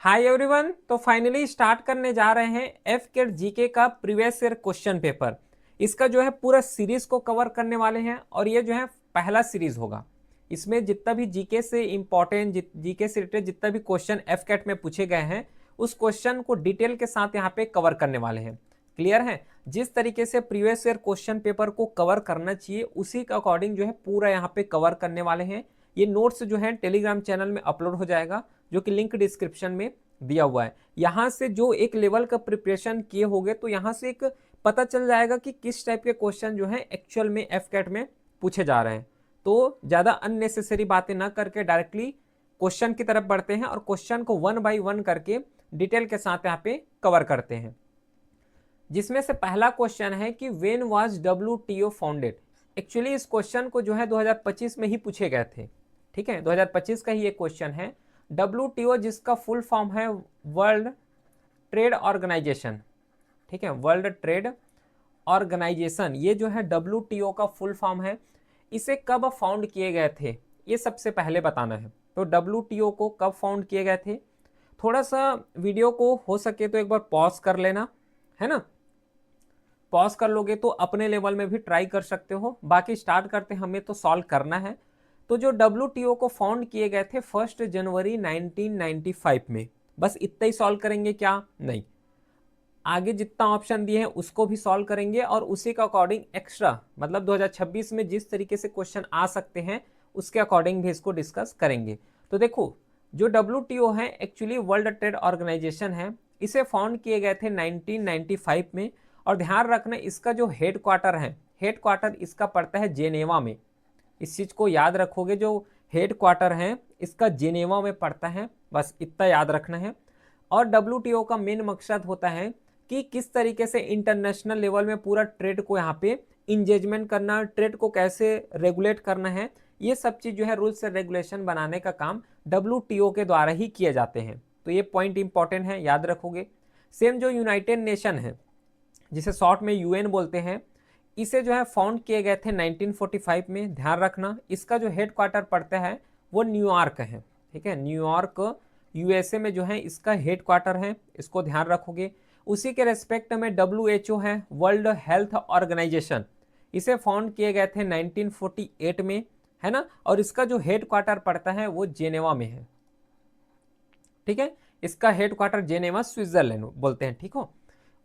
Hi everyone. तो finally start करने जा रहे हैं एफकेट जीके का प्रीवियस ईयर क्वेश्चन पेपर। इसका जो है पूरा सीरीज को कवर करने वाले हैं और ये जो है पहला सीरीज होगा। इसमें जितना भी जीके से इंपॉर्टेंट जीके से रिलेटेड जितना भी क्वेश्चन एफकेट में पूछे गए हैं उस क्वेश्चन को डिटेल के साथ यहाँ पे कवर करने वाले हैं। क्लियर है? जिस तरीके से प्रीवियस ईयर क्वेश्चन पेपर को कवर करना चाहिए उसी के अकॉर्डिंग जो है पूरा यहाँ पे कवर करने वाले हैं। ये नोट्स जो है टेलीग्राम चैनल में अपलोड हो जाएगा, जो कि लिंक डिस्क्रिप्शन में दिया हुआ है। यहाँ से जो एक लेवल का प्रिपरेशन किए होंगे तो यहाँ से एक पता चल जाएगा कि किस टाइप के क्वेश्चन जो है एक्चुअल में एफकेट में पूछे जा रहे हैं। तो ज़्यादा अननेसेसरी बातें ना करके डायरेक्टली क्वेश्चन की तरफ बढ़ते हैं और क्वेश्चन को वन बाय वन करके डिटेल के साथ यहाँ पे कवर करते हैं। जिसमें से पहला क्वेश्चन है कि when was WTO founded. Actually इस क्वेश्चन को जो है 2025 में ही पूछे गए थे। ठीक है, 2025 का ही एक क्वेश्चन है। WTO जिसका फुल फॉर्म है वर्ल्ड ट्रेड ऑर्गेनाइजेशन। ठीक है, वर्ल्ड ट्रेड ऑर्गेनाइजेशन, ये जो है WTO का फुल फॉर्म है। इसे कब फाउंड किए गए थे ये सबसे पहले बताना है। तो WTO को कब फाउंड किए गए थे, थोड़ा सा वीडियो को हो सके तो एक बार पॉज कर लेना, है ना। पॉज कर लोगे तो अपने लेवल में भी ट्राई कर सकते हो। बाकी स्टार्ट करते हैं, हमें तो सॉल्व करना है। तो जो WTO को फाउंड किए गए थे 1 जनवरी 1995 में, बस इतना ही सॉल्व करेंगे क्या? नहीं, आगे जितना ऑप्शन दिए हैं उसको भी सॉल्व करेंगे और उसी के अकॉर्डिंग एक्स्ट्रा मतलब 2026 में जिस तरीके से क्वेश्चन आ सकते हैं उसके अकॉर्डिंग भी इसको डिस्कस करेंगे। तो देखो, जो WTO है एक्चुअली वर्ल्ड ट्रेड ऑर्गेनाइजेशन है। इसे फाउंड किए गए थे 1995 में। और ध्यान रखना, इसका जो हेड क्वार्टर है, हेड क्वार्टर इसका पड़ता है जेनेवा में। इस चीज को याद रखोगे, जो हेड क्वार्टर है इसका जेनेवा में पड़ता है, बस इतना याद रखना है। और WTO का मेन मकसद होता है कि किस तरीके से इंटरनेशनल लेवल में पूरा ट्रेड को यहाँ पे इंगेजमेंट करना, ट्रेड को कैसे रेगुलेट करना है, ये सब चीज जो है रूल्स एंड रेगुलेशन बनाने का काम WTO के द्वारा ही किए जाते हैं। तो ये पॉइंट इंपॉर्टेंट है, याद रखोगे। सेम जो यूनाइटेड नेशन है, जिसे शॉर्ट में UN बोलते हैं, इसे जो है फाउंड किए गए थे 1945 में। ध्यान रखना, इसका जो हेड क्वार्टर पड़ता है वो न्यूयॉर्क है। ठीक है, न्यूयॉर्क USA में जो है इसका हेड क्वार्टर है, इसको ध्यान रखोगे। उसी के रेस्पेक्ट में WHO है, वर्ल्ड हेल्थ ऑर्गेनाइजेशन। इसे फाउंड किए गए थे 1948 में, है ना। और इसका जो हेड क्वार्टर पड़ता है वो जेनेवा में है। ठीक है, इसका हेड क्वार्टर जेनेवा स्विट्जरलैंड बोलते हैं। ठीक हो।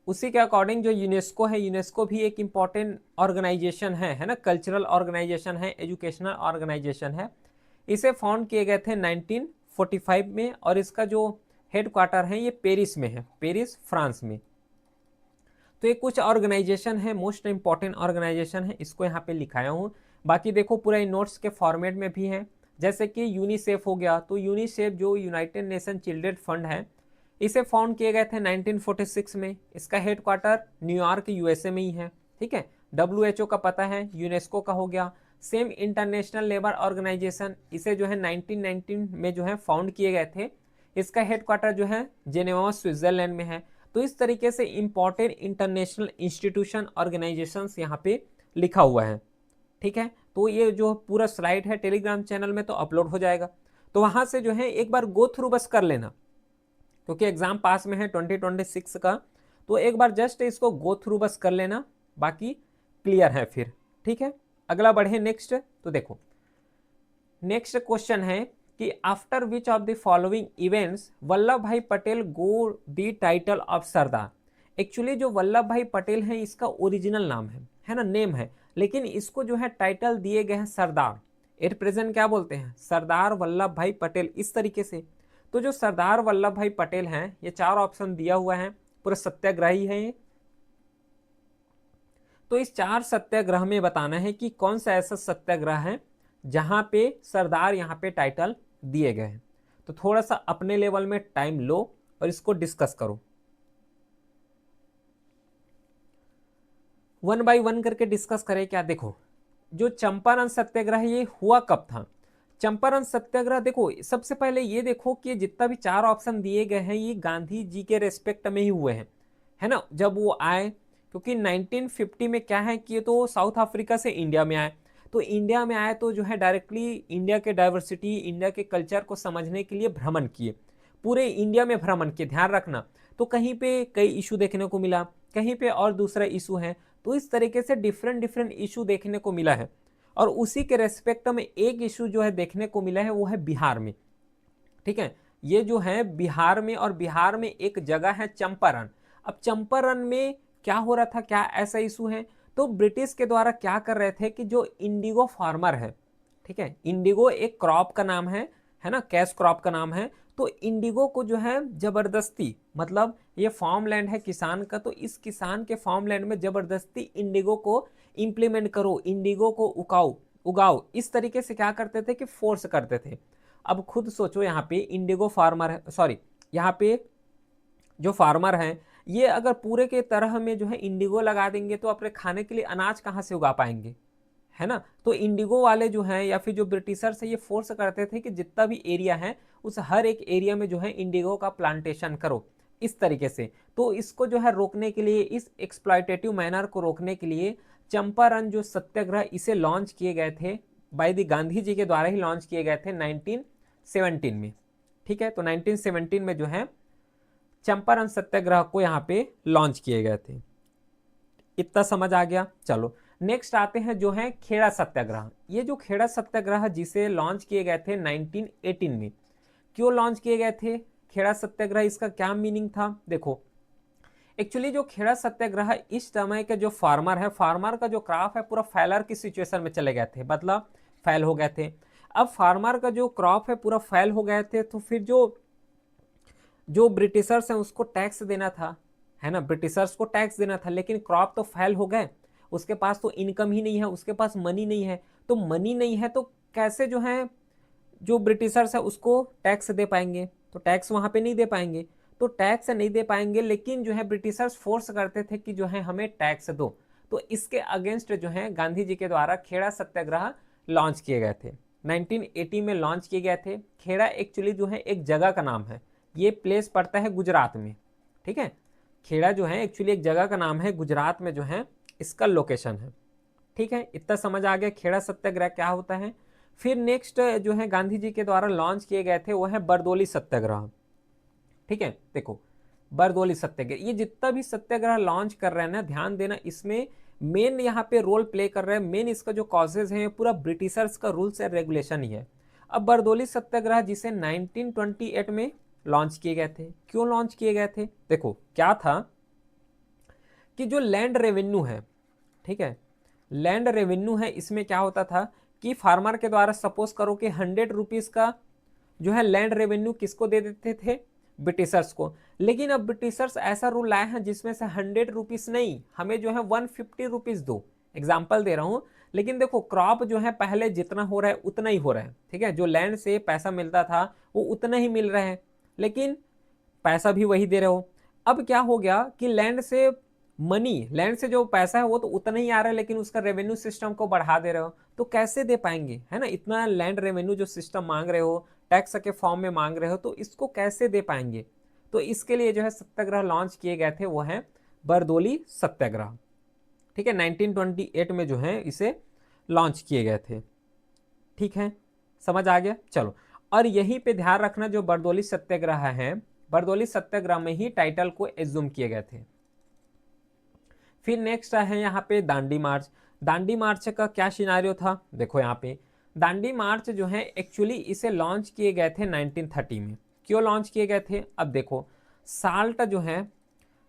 उसी के अकॉर्डिंग जो यूनेस्को है, यूनेस्को भी एक इंपॉर्टेंट ऑर्गेनाइजेशन है ना, कल्चरल ऑर्गेनाइजेशन है, एजुकेशनल ऑर्गेनाइजेशन है। इसे फाउंड किए गए थे 1945 में और इसका जो हेड क्वार्टर है ये पेरिस में है, पेरिस फ्रांस में। तो ये कुछ ऑर्गेनाइजेशन है, मोस्ट इंपॉर्टेंट ऑर्गेनाइजेशन है, इसको यहाँ पे लिखाया हूँ। बाकी देखो पूरा नोट्स के फॉर्मेट में भी है। जैसे कि यूनिसेफ हो गया, तो यूनिसेफ जो यूनाइटेड नेशन चिल्ड्रेन फंड है, इसे फाउंड किए गए थे 1946 में। इसका हेड क्वार्टर न्यूयॉर्क USA में ही है। ठीक है, WHO का पता है, यूनेस्को का हो गया। सेम इंटरनेशनल लेबर ऑर्गेनाइजेशन, इसे जो है 1919 में जो है फाउंड किए गए थे। इसका हेड क्वार्टर जो है जेनेवा स्विट्जरलैंड में है। तो इस तरीके से इंपॉर्टेंट इंटरनेशनल इंस्टीट्यूशन ऑर्गेनाइजेशंस यहाँ पे लिखा हुआ है। ठीक है, तो ये जो पूरा स्लाइड है टेलीग्राम चैनल में तो अपलोड हो जाएगा, तो वहां से जो है एक बार गो थ्रू बस कर लेना, क्योंकि एग्जाम पास में है 2026 का। तो एक बार जस्ट इसको गो थ्रू बस कर लेना, बाकी क्लियर है फिर। ठीक है, अगला बढ़े नेक्स्ट। तो देखो, नेक्स्ट क्वेश्चन है कि after which of the following events Vallabh Bhai Patel go the title of Sardar. Actually जो वल्लभ भाई पटेल है इसका ओरिजिनल नाम है ना, नेम है, लेकिन इसको जो है टाइटल दिए गए हैं सरदार। एट प्रेजेंट क्या बोलते हैं? सरदार वल्लभ भाई पटेल, इस तरीके से। तो जो सरदार वल्लभ भाई पटेल हैं, ये 4 ऑप्शन दिया हुआ है, पूरा सत्याग्रही है ये। तो इस 4 सत्याग्रह में बताना है कि कौन सा ऐसा सत्याग्रह है जहां पे सरदार यहाँ पे टाइटल दिए गए हैं। तो थोड़ा सा अपने लेवल में टाइम लो और इसको डिस्कस करो, वन बाय वन करके डिस्कस करें क्या। देखो, जो चंपारण सत्याग्रह ये हुआ कब था? चंपारण सत्याग्रह, देखो सबसे पहले ये देखो कि जितना भी 4 ऑप्शन दिए गए हैं ये गांधी जी के रेस्पेक्ट में ही हुए हैं, है ना, जब वो आए। क्योंकि 1950 में क्या है कि ये तो साउथ अफ्रीका से इंडिया में आए, तो इंडिया में आए तो जो है डायरेक्टली इंडिया के डाइवर्सिटी, इंडिया के कल्चर को समझने के लिए भ्रमण किए। पूरे इंडिया में भ्रमण किए, ध्यान रखना। तो कहीं पे कई इशू देखने को मिला, कहीं पे और दूसरा इशू है, तो इस तरीके से डिफरेंट डिफरेंट इशू देखने को मिला है। और उसी के रेस्पेक्ट में एक इशू जो है देखने को मिला है वो है बिहार में, ठीक है। ये जो है बिहार में, और बिहार में एक जगह है चंपारण। अब चंपारण में क्या हो रहा था, क्या ऐसा इशू है, तो ब्रिटिश के द्वारा क्या कर रहे थे कि जो इंडिगो फार्मर है, ठीक है, इंडिगो एक क्रॉप का नाम है ना, कैश क्रॉप का नाम है। तो इंडिगो को जो है जबरदस्ती, मतलब ये फार्म लैंड है किसान का, तो इस किसान के फार्म लैंड में जबरदस्ती इंडिगो को इंप्लीमेंट करो, इंडिगो को उगाओ, इस तरीके से क्या करते थे कि फोर्स करते थे। अब खुद सोचो, यहाँ पे इंडिगो फार्मर है, सॉरी, यहाँ पे जो फार्मर हैं ये अगर पूरे के तरह में जो है इंडिगो लगा देंगे तो अपने खाने के लिए अनाज कहाँ से उगा पाएंगे, है ना। तो इंडिगो वाले जो हैं या फिर जो ब्रिटिशर्स है ये फोर्स करते थे कि जितना भी एरिया है उस हर एक एरिया में जो है इंडिगो का प्लांटेशन करो, इस तरीके से। तो इसको जो है रोकने के लिए, इस एक्सप्लॉयटेटिव मैनर को रोकने के लिए चंपारण जो सत्याग्रह इसे लॉन्च किए गए थे, बाय द गांधी जी के द्वारा ही लॉन्च किए गए थे 1917 में, ठीक है। तो 1917 में जो है चंपारण सत्याग्रह को यहाँ पे लॉन्च किए गए थे। इतना समझ आ गया। चलो नेक्स्ट आते हैं जो है खेड़ा सत्याग्रह। ये जो खेड़ा सत्याग्रह जिसे लॉन्च किए गए थे 1918 में, क्यों लॉन्च किए गए थे खेड़ा सत्याग्रह, इसका क्या मीनिंग था, देखो एक्चुअली जो खेड़ा सत्याग्रह इस समय के जो फार्मर है, फार्मर का जो क्रॉप है पूरा फेलर की सिचुएशन में चले गए थे, मतलब फेल हो गए थे। अब फार्मर का जो क्रॉप है पूरा फेल हो गए थे, तो फिर जो जो ब्रिटिशर्स हैं उसको टैक्स देना था, है ना, ब्रिटिशर्स को टैक्स देना था, लेकिन क्रॉप तो फेल हो गए, उसके पास तो इनकम ही नहीं है, उसके पास मनी नहीं है। तो मनी नहीं है तो कैसे जो है जो ब्रिटिशर्स है उसको टैक्स दे पाएंगे, तो टैक्स वहां पे नहीं दे पाएंगे, तो टैक्स नहीं दे पाएंगे, लेकिन जो है ब्रिटिशर्स फोर्स करते थे कि जो है हमें टैक्स दो। तो इसके अगेंस्ट जो है गांधी जी के द्वारा खेड़ा सत्याग्रह लॉन्च किए गए थे, 1980 में लॉन्च किए गए थे। खेड़ा एक्चुअली जो है एक जगह का नाम है, ये प्लेस पड़ता है गुजरात में, ठीक है। खेड़ा जो है एक्चुअली एक जगह का नाम है, गुजरात में जो है इसका लोकेशन है, ठीक है। इतना समझ आ गया खेड़ा सत्याग्रह क्या होता है। फिर नेक्स्ट जो है गांधी जी के द्वारा लॉन्च किए गए थे वो है बरदोली सत्याग्रह, ठीक है। देखो बरदोली सत्याग्रह, ये जितना भी सत्याग्रह लॉन्च कर रहे हैं ना, ध्यान देना, इसमें मेन यहाँ पे रोल प्ले कर रहे हैं, मेन इसका जो कॉजेज है पूरा ब्रिटिशर्स का रूल्स एंड रेगुलेशन ही है। अब बरदोली सत्याग्रह जिसे 1928 में लॉन्च किए गए थे, क्यों लॉन्च किए गए थे, देखो क्या था कि जो लैंड रेवेन्यू है, ठीक है, लैंड रेवेन्यू है, इसमें क्या होता था कि फार्मर के द्वारा सपोज करो कि 100 रुपीज का जो है लैंड रेवेन्यू किसको दे देते थे, ब्रिटिशर्स को। लेकिन अब ब्रिटिशर्स ऐसा रूल लाए हैं जिसमें से 100 रुपीज नहीं, हमें जो है 150 रुपीज दो, एग्जाम्पल दे रहा हूं। लेकिन देखो क्रॉप जो है पहले जितना हो रहा है उतना ही हो रहा है, ठीक है, जो लैंड से पैसा मिलता था वो उतना ही मिल रहा है, लेकिन पैसा भी वही दे रहे हो। अब क्या हो गया कि लैंड से लैंड से जो पैसा है वो तो उतना ही आ रहा है, लेकिन उसका रेवेन्यू सिस्टम को बढ़ा दे रहे हो, तो कैसे दे पाएंगे, है ना, इतना लैंड रेवेन्यू जो सिस्टम मांग रहे हो, टैक्स के फॉर्म में मांग रहे हो, तो इसको कैसे दे पाएंगे। तो इसके लिए जो है सत्याग्रह लॉन्च किए गए थे वो है बरदोली सत्याग्रह, ठीक है, 1928 में जो है इसे लॉन्च किए गए थे, ठीक है, समझ आ गया। चलो, और यहीं पे ध्यान रखना जो बरदोली सत्याग्रह है, बरदोली सत्याग्रह में ही टाइटल को एज्यूम किए गए थे। फिर नेक्स्ट है यहाँ पे दांडी मार्च। दांडी मार्च का क्या सिनारियो था, देखो यहाँ पे दांडी मार्च जो है एक्चुअली इसे लॉन्च किए गए थे 1930 में। क्यों लॉन्च किए गए थे, अब देखो साल्ट जो है,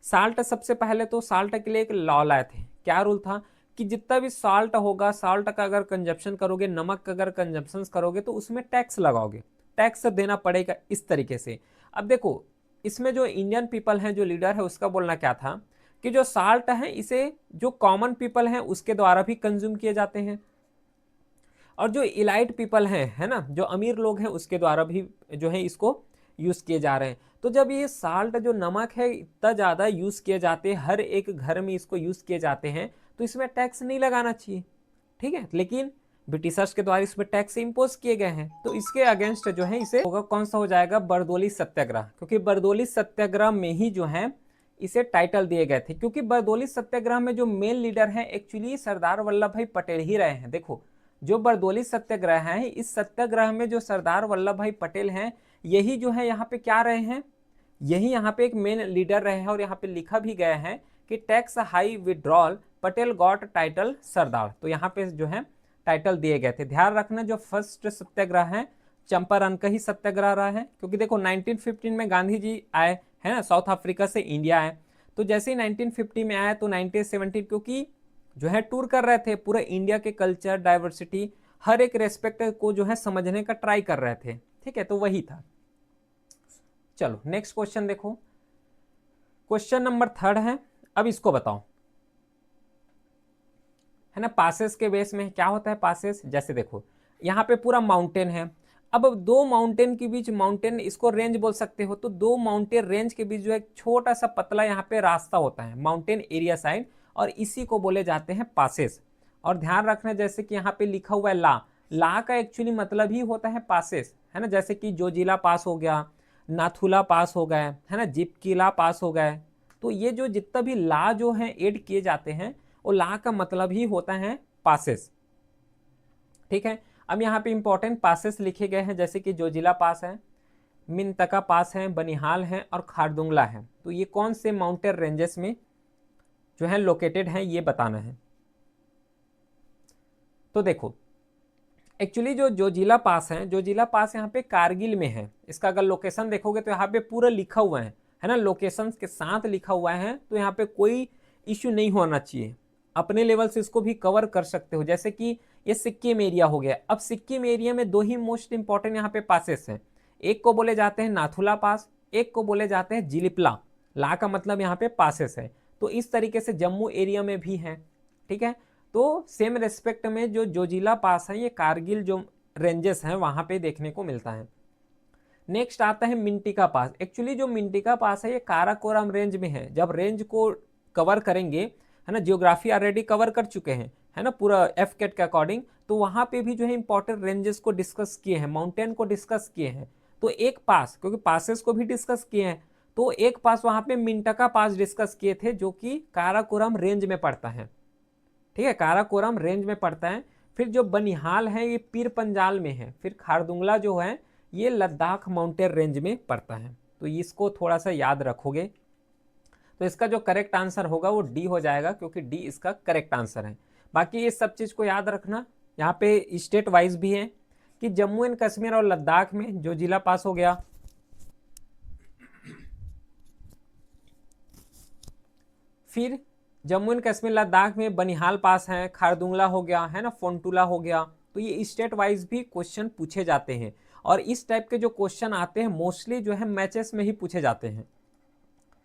साल्ट सबसे पहले तो साल्ट के लिए एक लॉ लाए थे, क्या रूल था कि जितना भी साल्ट होगा, साल्ट का अगर कंजप्शन करोगे, नमक का अगर कंजप्शन करोगे तो उसमें टैक्स लगाओगे, टैक्स देना पड़ेगा, इस तरीके से। अब देखो इसमें जो इंडियन पीपल हैं, जो लीडर है, उसका बोलना क्या था कि जो साल्ट है इसे जो कॉमन पीपल हैं उसके द्वारा भी कंज्यूम किए जाते हैं, और जो इलाइट पीपल हैं, है ना, जो अमीर लोग हैं, उसके द्वारा भी जो है इसको यूज किए जा रहे हैं। तो जब ये साल्ट जो नमक है इतना ज्यादा यूज किए जाते हैं, हर एक घर में इसको यूज किए जाते हैं, तो इसमें टैक्स नहीं लगाना चाहिए, ठीक है, लेकिन ब्रिटिशर्स के द्वारा इसमें टैक्स इंपोज किए गए हैं, तो इसके अगेंस्ट जो है इसे होगा, कौन सा हो जाएगा, बरदोली सत्याग्रह, क्योंकि बरदोली सत्याग्रह में ही जो है इसे टाइटल दिए गए थे, क्योंकि बरदोली सत्याग्रह में जो मेन लीडर है एक्चुअली सरदार वल्लभ भाई पटेल ही रहे हैं। देखो जो बरदोली सत्याग्रह है, इस सत्याग्रह में जो सरदार वल्लभ भाई पटेल हैं यही जो है यहाँ पे क्या रहे हैं, यही यहाँ पे एक मेन लीडर रहे हैं। और यहाँ पे लिखा भी गया है कि टैक्स हाई विड्रॉल पटेल गॉट टाइटल सरदार। तो यहाँ पे जो है टाइटल दिए गए थे। ध्यान रखना जो फर्स्ट सत्याग्रह है चंपारण का ही सत्याग्रह रहा है, क्योंकि देखो 1915 में गांधी जी आए है ना, साउथ अफ्रीका से इंडिया आए। तो जैसे ही 1950 में आया तो 1917 क्योंकि जो है टूर कर रहे थे, पूरे इंडिया के कल्चर डाइवर्सिटी हर एक रेस्पेक्ट को जो है समझने का ट्राई कर रहे थे। ठीक है, तो वही था। चलो नेक्स्ट क्वेश्चन देखो, क्वेश्चन नंबर 3 है। अब इसको बताओ, है ना, पासेस के बेस में क्या होता है पासेस। जैसे देखो यहाँ पे पूरा माउंटेन है, अब दो माउंटेन के बीच, माउंटेन इसको रेंज बोल सकते हो, तो दो माउंटेन रेंज के बीच जो है छोटा सा पतला यहाँ पे रास्ता होता है माउंटेन एरिया साइड, और इसी को बोले जाते हैं पासेस। और ध्यान रखना जैसे कि यहाँ पे लिखा हुआ है ला का एक्चुअली मतलब ही होता है पासेस, है ना। जैसे कि जोजिला पास हो गया, नाथुला पास हो गए, है ना, जिपकिला पास हो गए। तो ये जो जितना भी ला जो है ऐड किए जाते हैं वो ला का मतलब ही होता है पासेस। ठीक है, अब यहाँ पे इंपॉर्टेंट पासेस लिखे गए हैं, जैसे कि जोजिला पास है, मिनतका पास है, बनिहाल है और खारदुंगला है। तो ये कौन से माउंटेन रेंजेस में जो है लोकेटेड है ये बताना है। तो देखो एक्चुअली जो जोजिला पास है, जोजिला पास यहाँ पे कारगिल में है। इसका अगर लोकेशन देखोगे तो यहाँ पे पूरा लिखा हुआ है ना, लोकेशन के साथ लिखा हुआ है। तो यहाँ पे कोई इश्यू नहीं होना चाहिए, अपने लेवल से इसको भी कवर कर सकते हो। जैसे कि ये सिक्किम एरिया हो गया, अब सिक्किम एरिया में दो ही मोस्ट इंपॉर्टेंट यहाँ पे पासेस हैं, एक को बोले जाते हैं नाथुला पास, एक को बोले जाते हैं जिलिपला। ला का मतलब यहाँ पे पासेस है। तो इस तरीके से जम्मू एरिया में भी है। ठीक है, तो सेम रेस्पेक्ट में जो जोजिला पास है ये कारगिल जो रेंजेस हैं वहां पे देखने को मिलता है। नेक्स्ट आता है मिंटिका पास। एक्चुअली जो मिंटिका पास है ये काराकोरम रेंज में है। जब रेंज को कवर करेंगे, है ना, जियोग्राफी ऑलरेडी कवर कर चुके हैं, है ना, पूरा एफ कैट के अकॉर्डिंग, तो वहां पे भी जो है इंपॉर्टेंट रेंजेस को डिस्कस किए हैं, माउंटेन को डिस्कस किए हैं। तो एक पास, क्योंकि पासेस को भी डिस्कस किए हैं, तो एक पास वहां पे मिंटका पास डिस्कस किए थे जो कि काराकोरम रेंज में पड़ता है। ठीक है, काराकोरम रेंज में पड़ता है। फिर जो बनिहाल है ये पीर पंजाल में है। फिर खारदुंगला जो है ये लद्दाख माउंटेन रेंज में पड़ता है। तो इसको थोड़ा सा याद रखोगे तो इसका जो करेक्ट आंसर होगा वो डी हो जाएगा, क्योंकि डी इसका करेक्ट आंसर है। बाकी ये सब चीज को याद रखना। यहाँ पे स्टेट वाइज भी है कि जम्मू एंड कश्मीर और लद्दाख में जो जिला पास हो गया, फिर जम्मू एंड कश्मीर लद्दाख में बनिहाल पास है, खारदुंगला हो गया, है ना, फोंटुला हो गया। तो ये स्टेट वाइज भी क्वेश्चन पूछे जाते हैं, और इस टाइप के जो क्वेश्चन आते हैं मोस्टली जो है मैचेस में ही पूछे जाते हैं।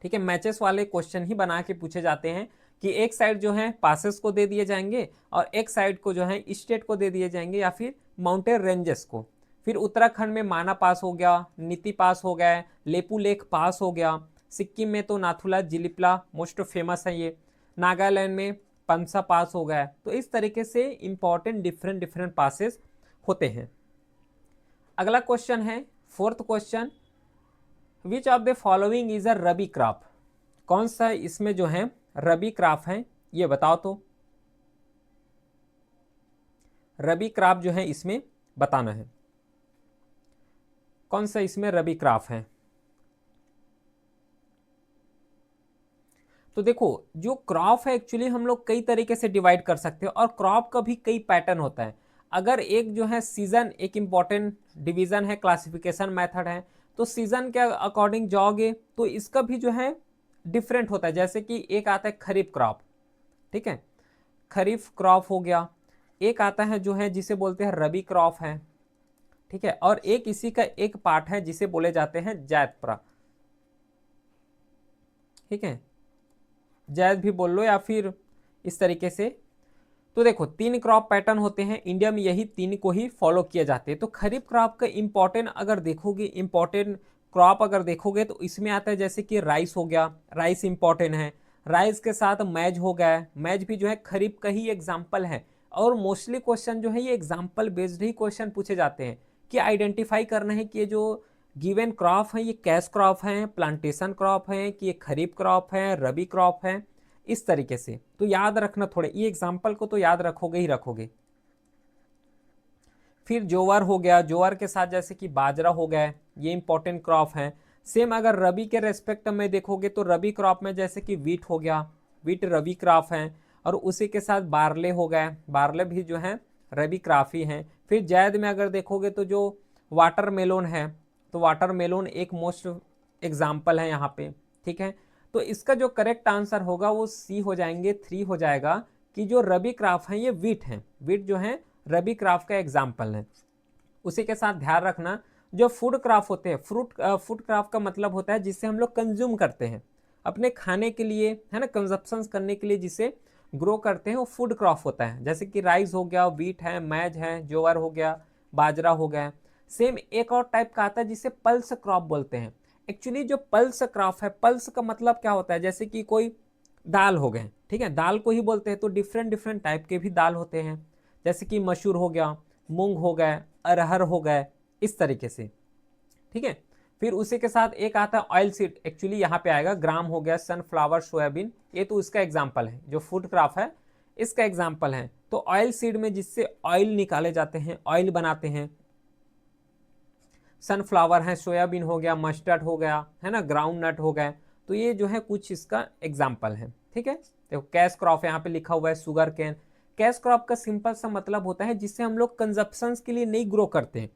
ठीक है, मैचेस वाले क्वेश्चन ही बना के पूछे जाते हैं कि एक साइड जो है पासेस को दे दिए जाएंगे और एक साइड को जो है स्टेट को दे दिए जाएंगे या फिर माउंटेन रेंजेस को। फिर उत्तराखंड में माना पास हो गया, नीति पास हो गया, लेपू लेक पास हो गया। सिक्किम में तो नाथुला जिलिपला मोस्ट फेमस है ये। नागालैंड में पंसा पास हो गया। तो इस तरीके से इंपॉर्टेंट डिफरेंट डिफरेंट पासेस होते हैं। अगला क्वेश्चन है 4th question, which of the following is a rabi crop. कौन सा इसमें जो है रबी क्रॉप है ये बताओ। तो रबी क्रॉप जो है इसमें बताना है, कौन सा इसमें रबी क्रॉप है। तो देखो जो क्रॉप है एक्चुअली हम लोग कई तरीके से डिवाइड कर सकते हैं, और क्रॉप का भी कई पैटर्न होता है। अगर एक जो है सीजन, एक इंपॉर्टेंट डिवीजन है, क्लासिफिकेशन मेथड है, तो सीजन के अकॉर्डिंग जाओगे तो इसका भी जो है डिफरेंट होता है। जैसे कि एक आता है खरीफ क्रॉप, ठीक है, खरीफ क्रॉप हो गया। एक आता है जो है जिसे बोलते हैं रबी क्रॉप है, ठीक है, और एक इसी का एक पार्ट है जिसे बोले जाते हैं जैद प्रा, ठीक है, जैद भी बोल लो या फिर इस तरीके से। तो देखो 3 क्रॉप पैटर्न होते हैं इंडिया में, यही 3 को ही फॉलो किए जाते हैं। तो खरीफ क्रॉप का इंपॉर्टेंट अगर देखोगे, इंपॉर्टेंट क्रॉप अगर देखोगे तो इसमें आता है जैसे कि राइस हो गया, राइस इंपॉर्टेंट है। राइस के साथ मैज हो गया, मैज भी जो है खरीफ का ही एग्जाम्पल है। और मोस्टली क्वेश्चन जो है ये एग्जाम्पल बेस्ड ही क्वेश्चन पूछे जाते हैं कि आइडेंटिफाई करना है कि ये जो गिवन क्रॉप है ये कैश क्रॉप है, प्लांटेशन क्रॉप है, कि ये खरीफ क्रॉप है, रबी क्रॉप है, इस तरीके से। तो याद रखना थोड़े, ये एग्जाम्पल को तो याद रखोगे ही रखोगे। फिर जोवर हो गया, जोवर के साथ जैसे कि बाजरा हो गया, ये इंपॉर्टेंट क्रॉप है। सेम अगर रबी के रेस्पेक्ट में देखोगे तो रबी क्रॉप में जैसे कि वीट हो गया, वीट रबी क्रॉप है। और उसी के साथ बारले हो गया, बारले भी जो है रबी क्रॉप ही है। फिर जायद में अगर देखोगे तो जो वाटरमेलोन है, तो वाटरमेलोन एक मोस्ट एग्जाम्पल है यहाँ पे, ठीक है। तो इसका जो करेक्ट आंसर होगा वो सी हो जाएंगे, 3 हो जाएगा, कि जो रबी क्रॉप है ये वीट है, वीट जो है रबी क्रॉप का एग्जाम्पल है। उसी के साथ ध्यान रखना, जो फूड क्रॉप होते हैं, फूड क्रॉप का मतलब होता है जिससे हम लोग कंज्यूम करते हैं अपने खाने के लिए, है ना, कंजप्शन करने के लिए जिसे ग्रो करते हैं, वो फूड क्रॉप होता है। जैसे कि राइस हो गया, व्हीट है, मैज है, जोवर हो गया, बाजरा हो गया। सेम एक और टाइप का आता है जिसे पल्स क्रॉप बोलते हैं। एक्चुअली जो पल्स क्रॉप है, पल्स का मतलब क्या होता है, जैसे कि कोई दाल हो गए, ठीक है, दाल को ही बोलते हैं। तो डिफरेंट डिफरेंट टाइप के भी दाल होते हैं, जैसे कि मसूर हो गया, मूंग हो गए, अरहर हो गए, इस तरीके से, ठीक है। फिर उसी के साथ एक आता है ऑयल सीड, एक्चुअली यहाँ पे आएगा ग्राम हो गया, सनफ्लावर, सोयाबीन, ये तो इसका एग्जाम्पल है, जो फूड क्रॉप है इसका एग्जाम्पल है। तो ऑयल सीड में जिससे ऑयल निकाले जाते हैं, ऑयल बनाते हैं, सनफ्लावर है, सोयाबीन हो गया, मस्टर्ड हो गया, है ना, ग्राउंड नट हो गया। तो ये जो है कुछ इसका एग्जाम्पल है, ठीक है। देखो कैश क्रॉप यहाँ पे लिखा हुआ है, शुगर केन। कैश क्रॉप का सिंपल सा मतलब होता है जिससे हम लोग कंजप्शन के लिए नहीं ग्रो करते,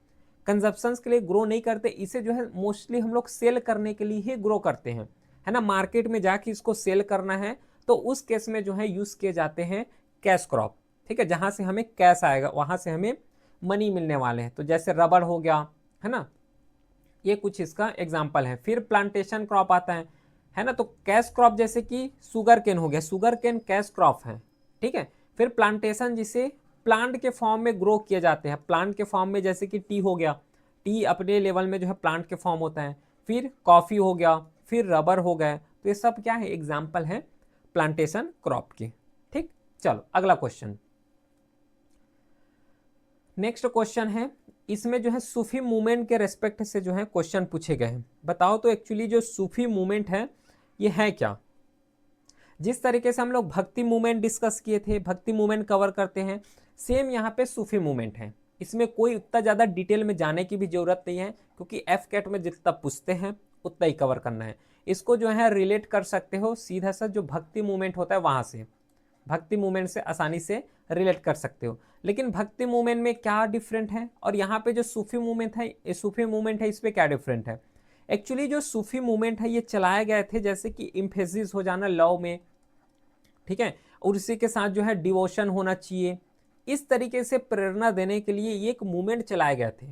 कंजप्शन के लिए ग्रो नहीं करते, इसे जो है मोस्टली हम लोग सेल करने के लिए ही ग्रो करते हैं, है ना, मार्केट में जाके इसको सेल करना है, तो उस केस में जो है यूज किए जाते हैं कैश क्रॉप, ठीक है, जहां से हमें कैश आएगा, वहां से हमें मनी मिलने वाले हैं। तो जैसे रबड़ हो गया, है ना, ये कुछ इसका एग्जाम्पल है। फिर प्लांटेशन क्रॉप आता है ना। तो कैश क्रॉप जैसे कि शुगर केन हो गया, शुगर केन कैश क्रॉप है, ठीक है। फिर प्लांटेशन जिसे प्लांट के फॉर्म में ग्रो किए जाते हैं, प्लांट के फॉर्म में, जैसे कि टी हो गया, टी अपने लेवल में जो है प्लांट के फॉर्म होता है। फिर कॉफी हो गया, फिर रबर हो गए, तो ये सब क्या है, एग्जाम्पल है प्लांटेशन क्रॉप की, ठीक। चलो अगला क्वेश्चन, नेक्स्ट क्वेश्चन है, इसमें जो है सूफी मूवमेंट के रेस्पेक्ट से जो है क्वेश्चन पूछे गए हैं। बताओ तो एक्चुअली जो सूफी मूवमेंट है ये है क्या। जिस तरीके से हम लोग भक्ति मूवमेंट डिस्कस किए थे, भक्ति मूवमेंट कवर करते हैं, सेम यहाँ पे सूफी मूवमेंट है। इसमें कोई उतना ज़्यादा डिटेल में जाने की भी जरूरत नहीं है, क्योंकि एफ कैट में जितना पूछते हैं उतना ही कवर करना है। इसको जो है रिलेट कर सकते हो सीधा सा जो भक्ति मूवमेंट होता है वहाँ से, भक्ति मूवमेंट से आसानी से रिलेट कर सकते हो। लेकिन भक्ति मूवमेंट में क्या डिफरेंट है और यहाँ पे जो सूफी मूवमेंट है, ये सूफी मूवमेंट है, इस पे क्या डिफरेंट है। एक्चुअली जो सूफी मूवमेंट है ये चलाए गए थे जैसे कि इम्फेसिस हो जाना लव में, ठीक है, और इसी के साथ जो है डिवोशन होना चाहिए, इस तरीके से प्रेरणा देने के लिए ये एक मूवमेंट चलाए गए थे।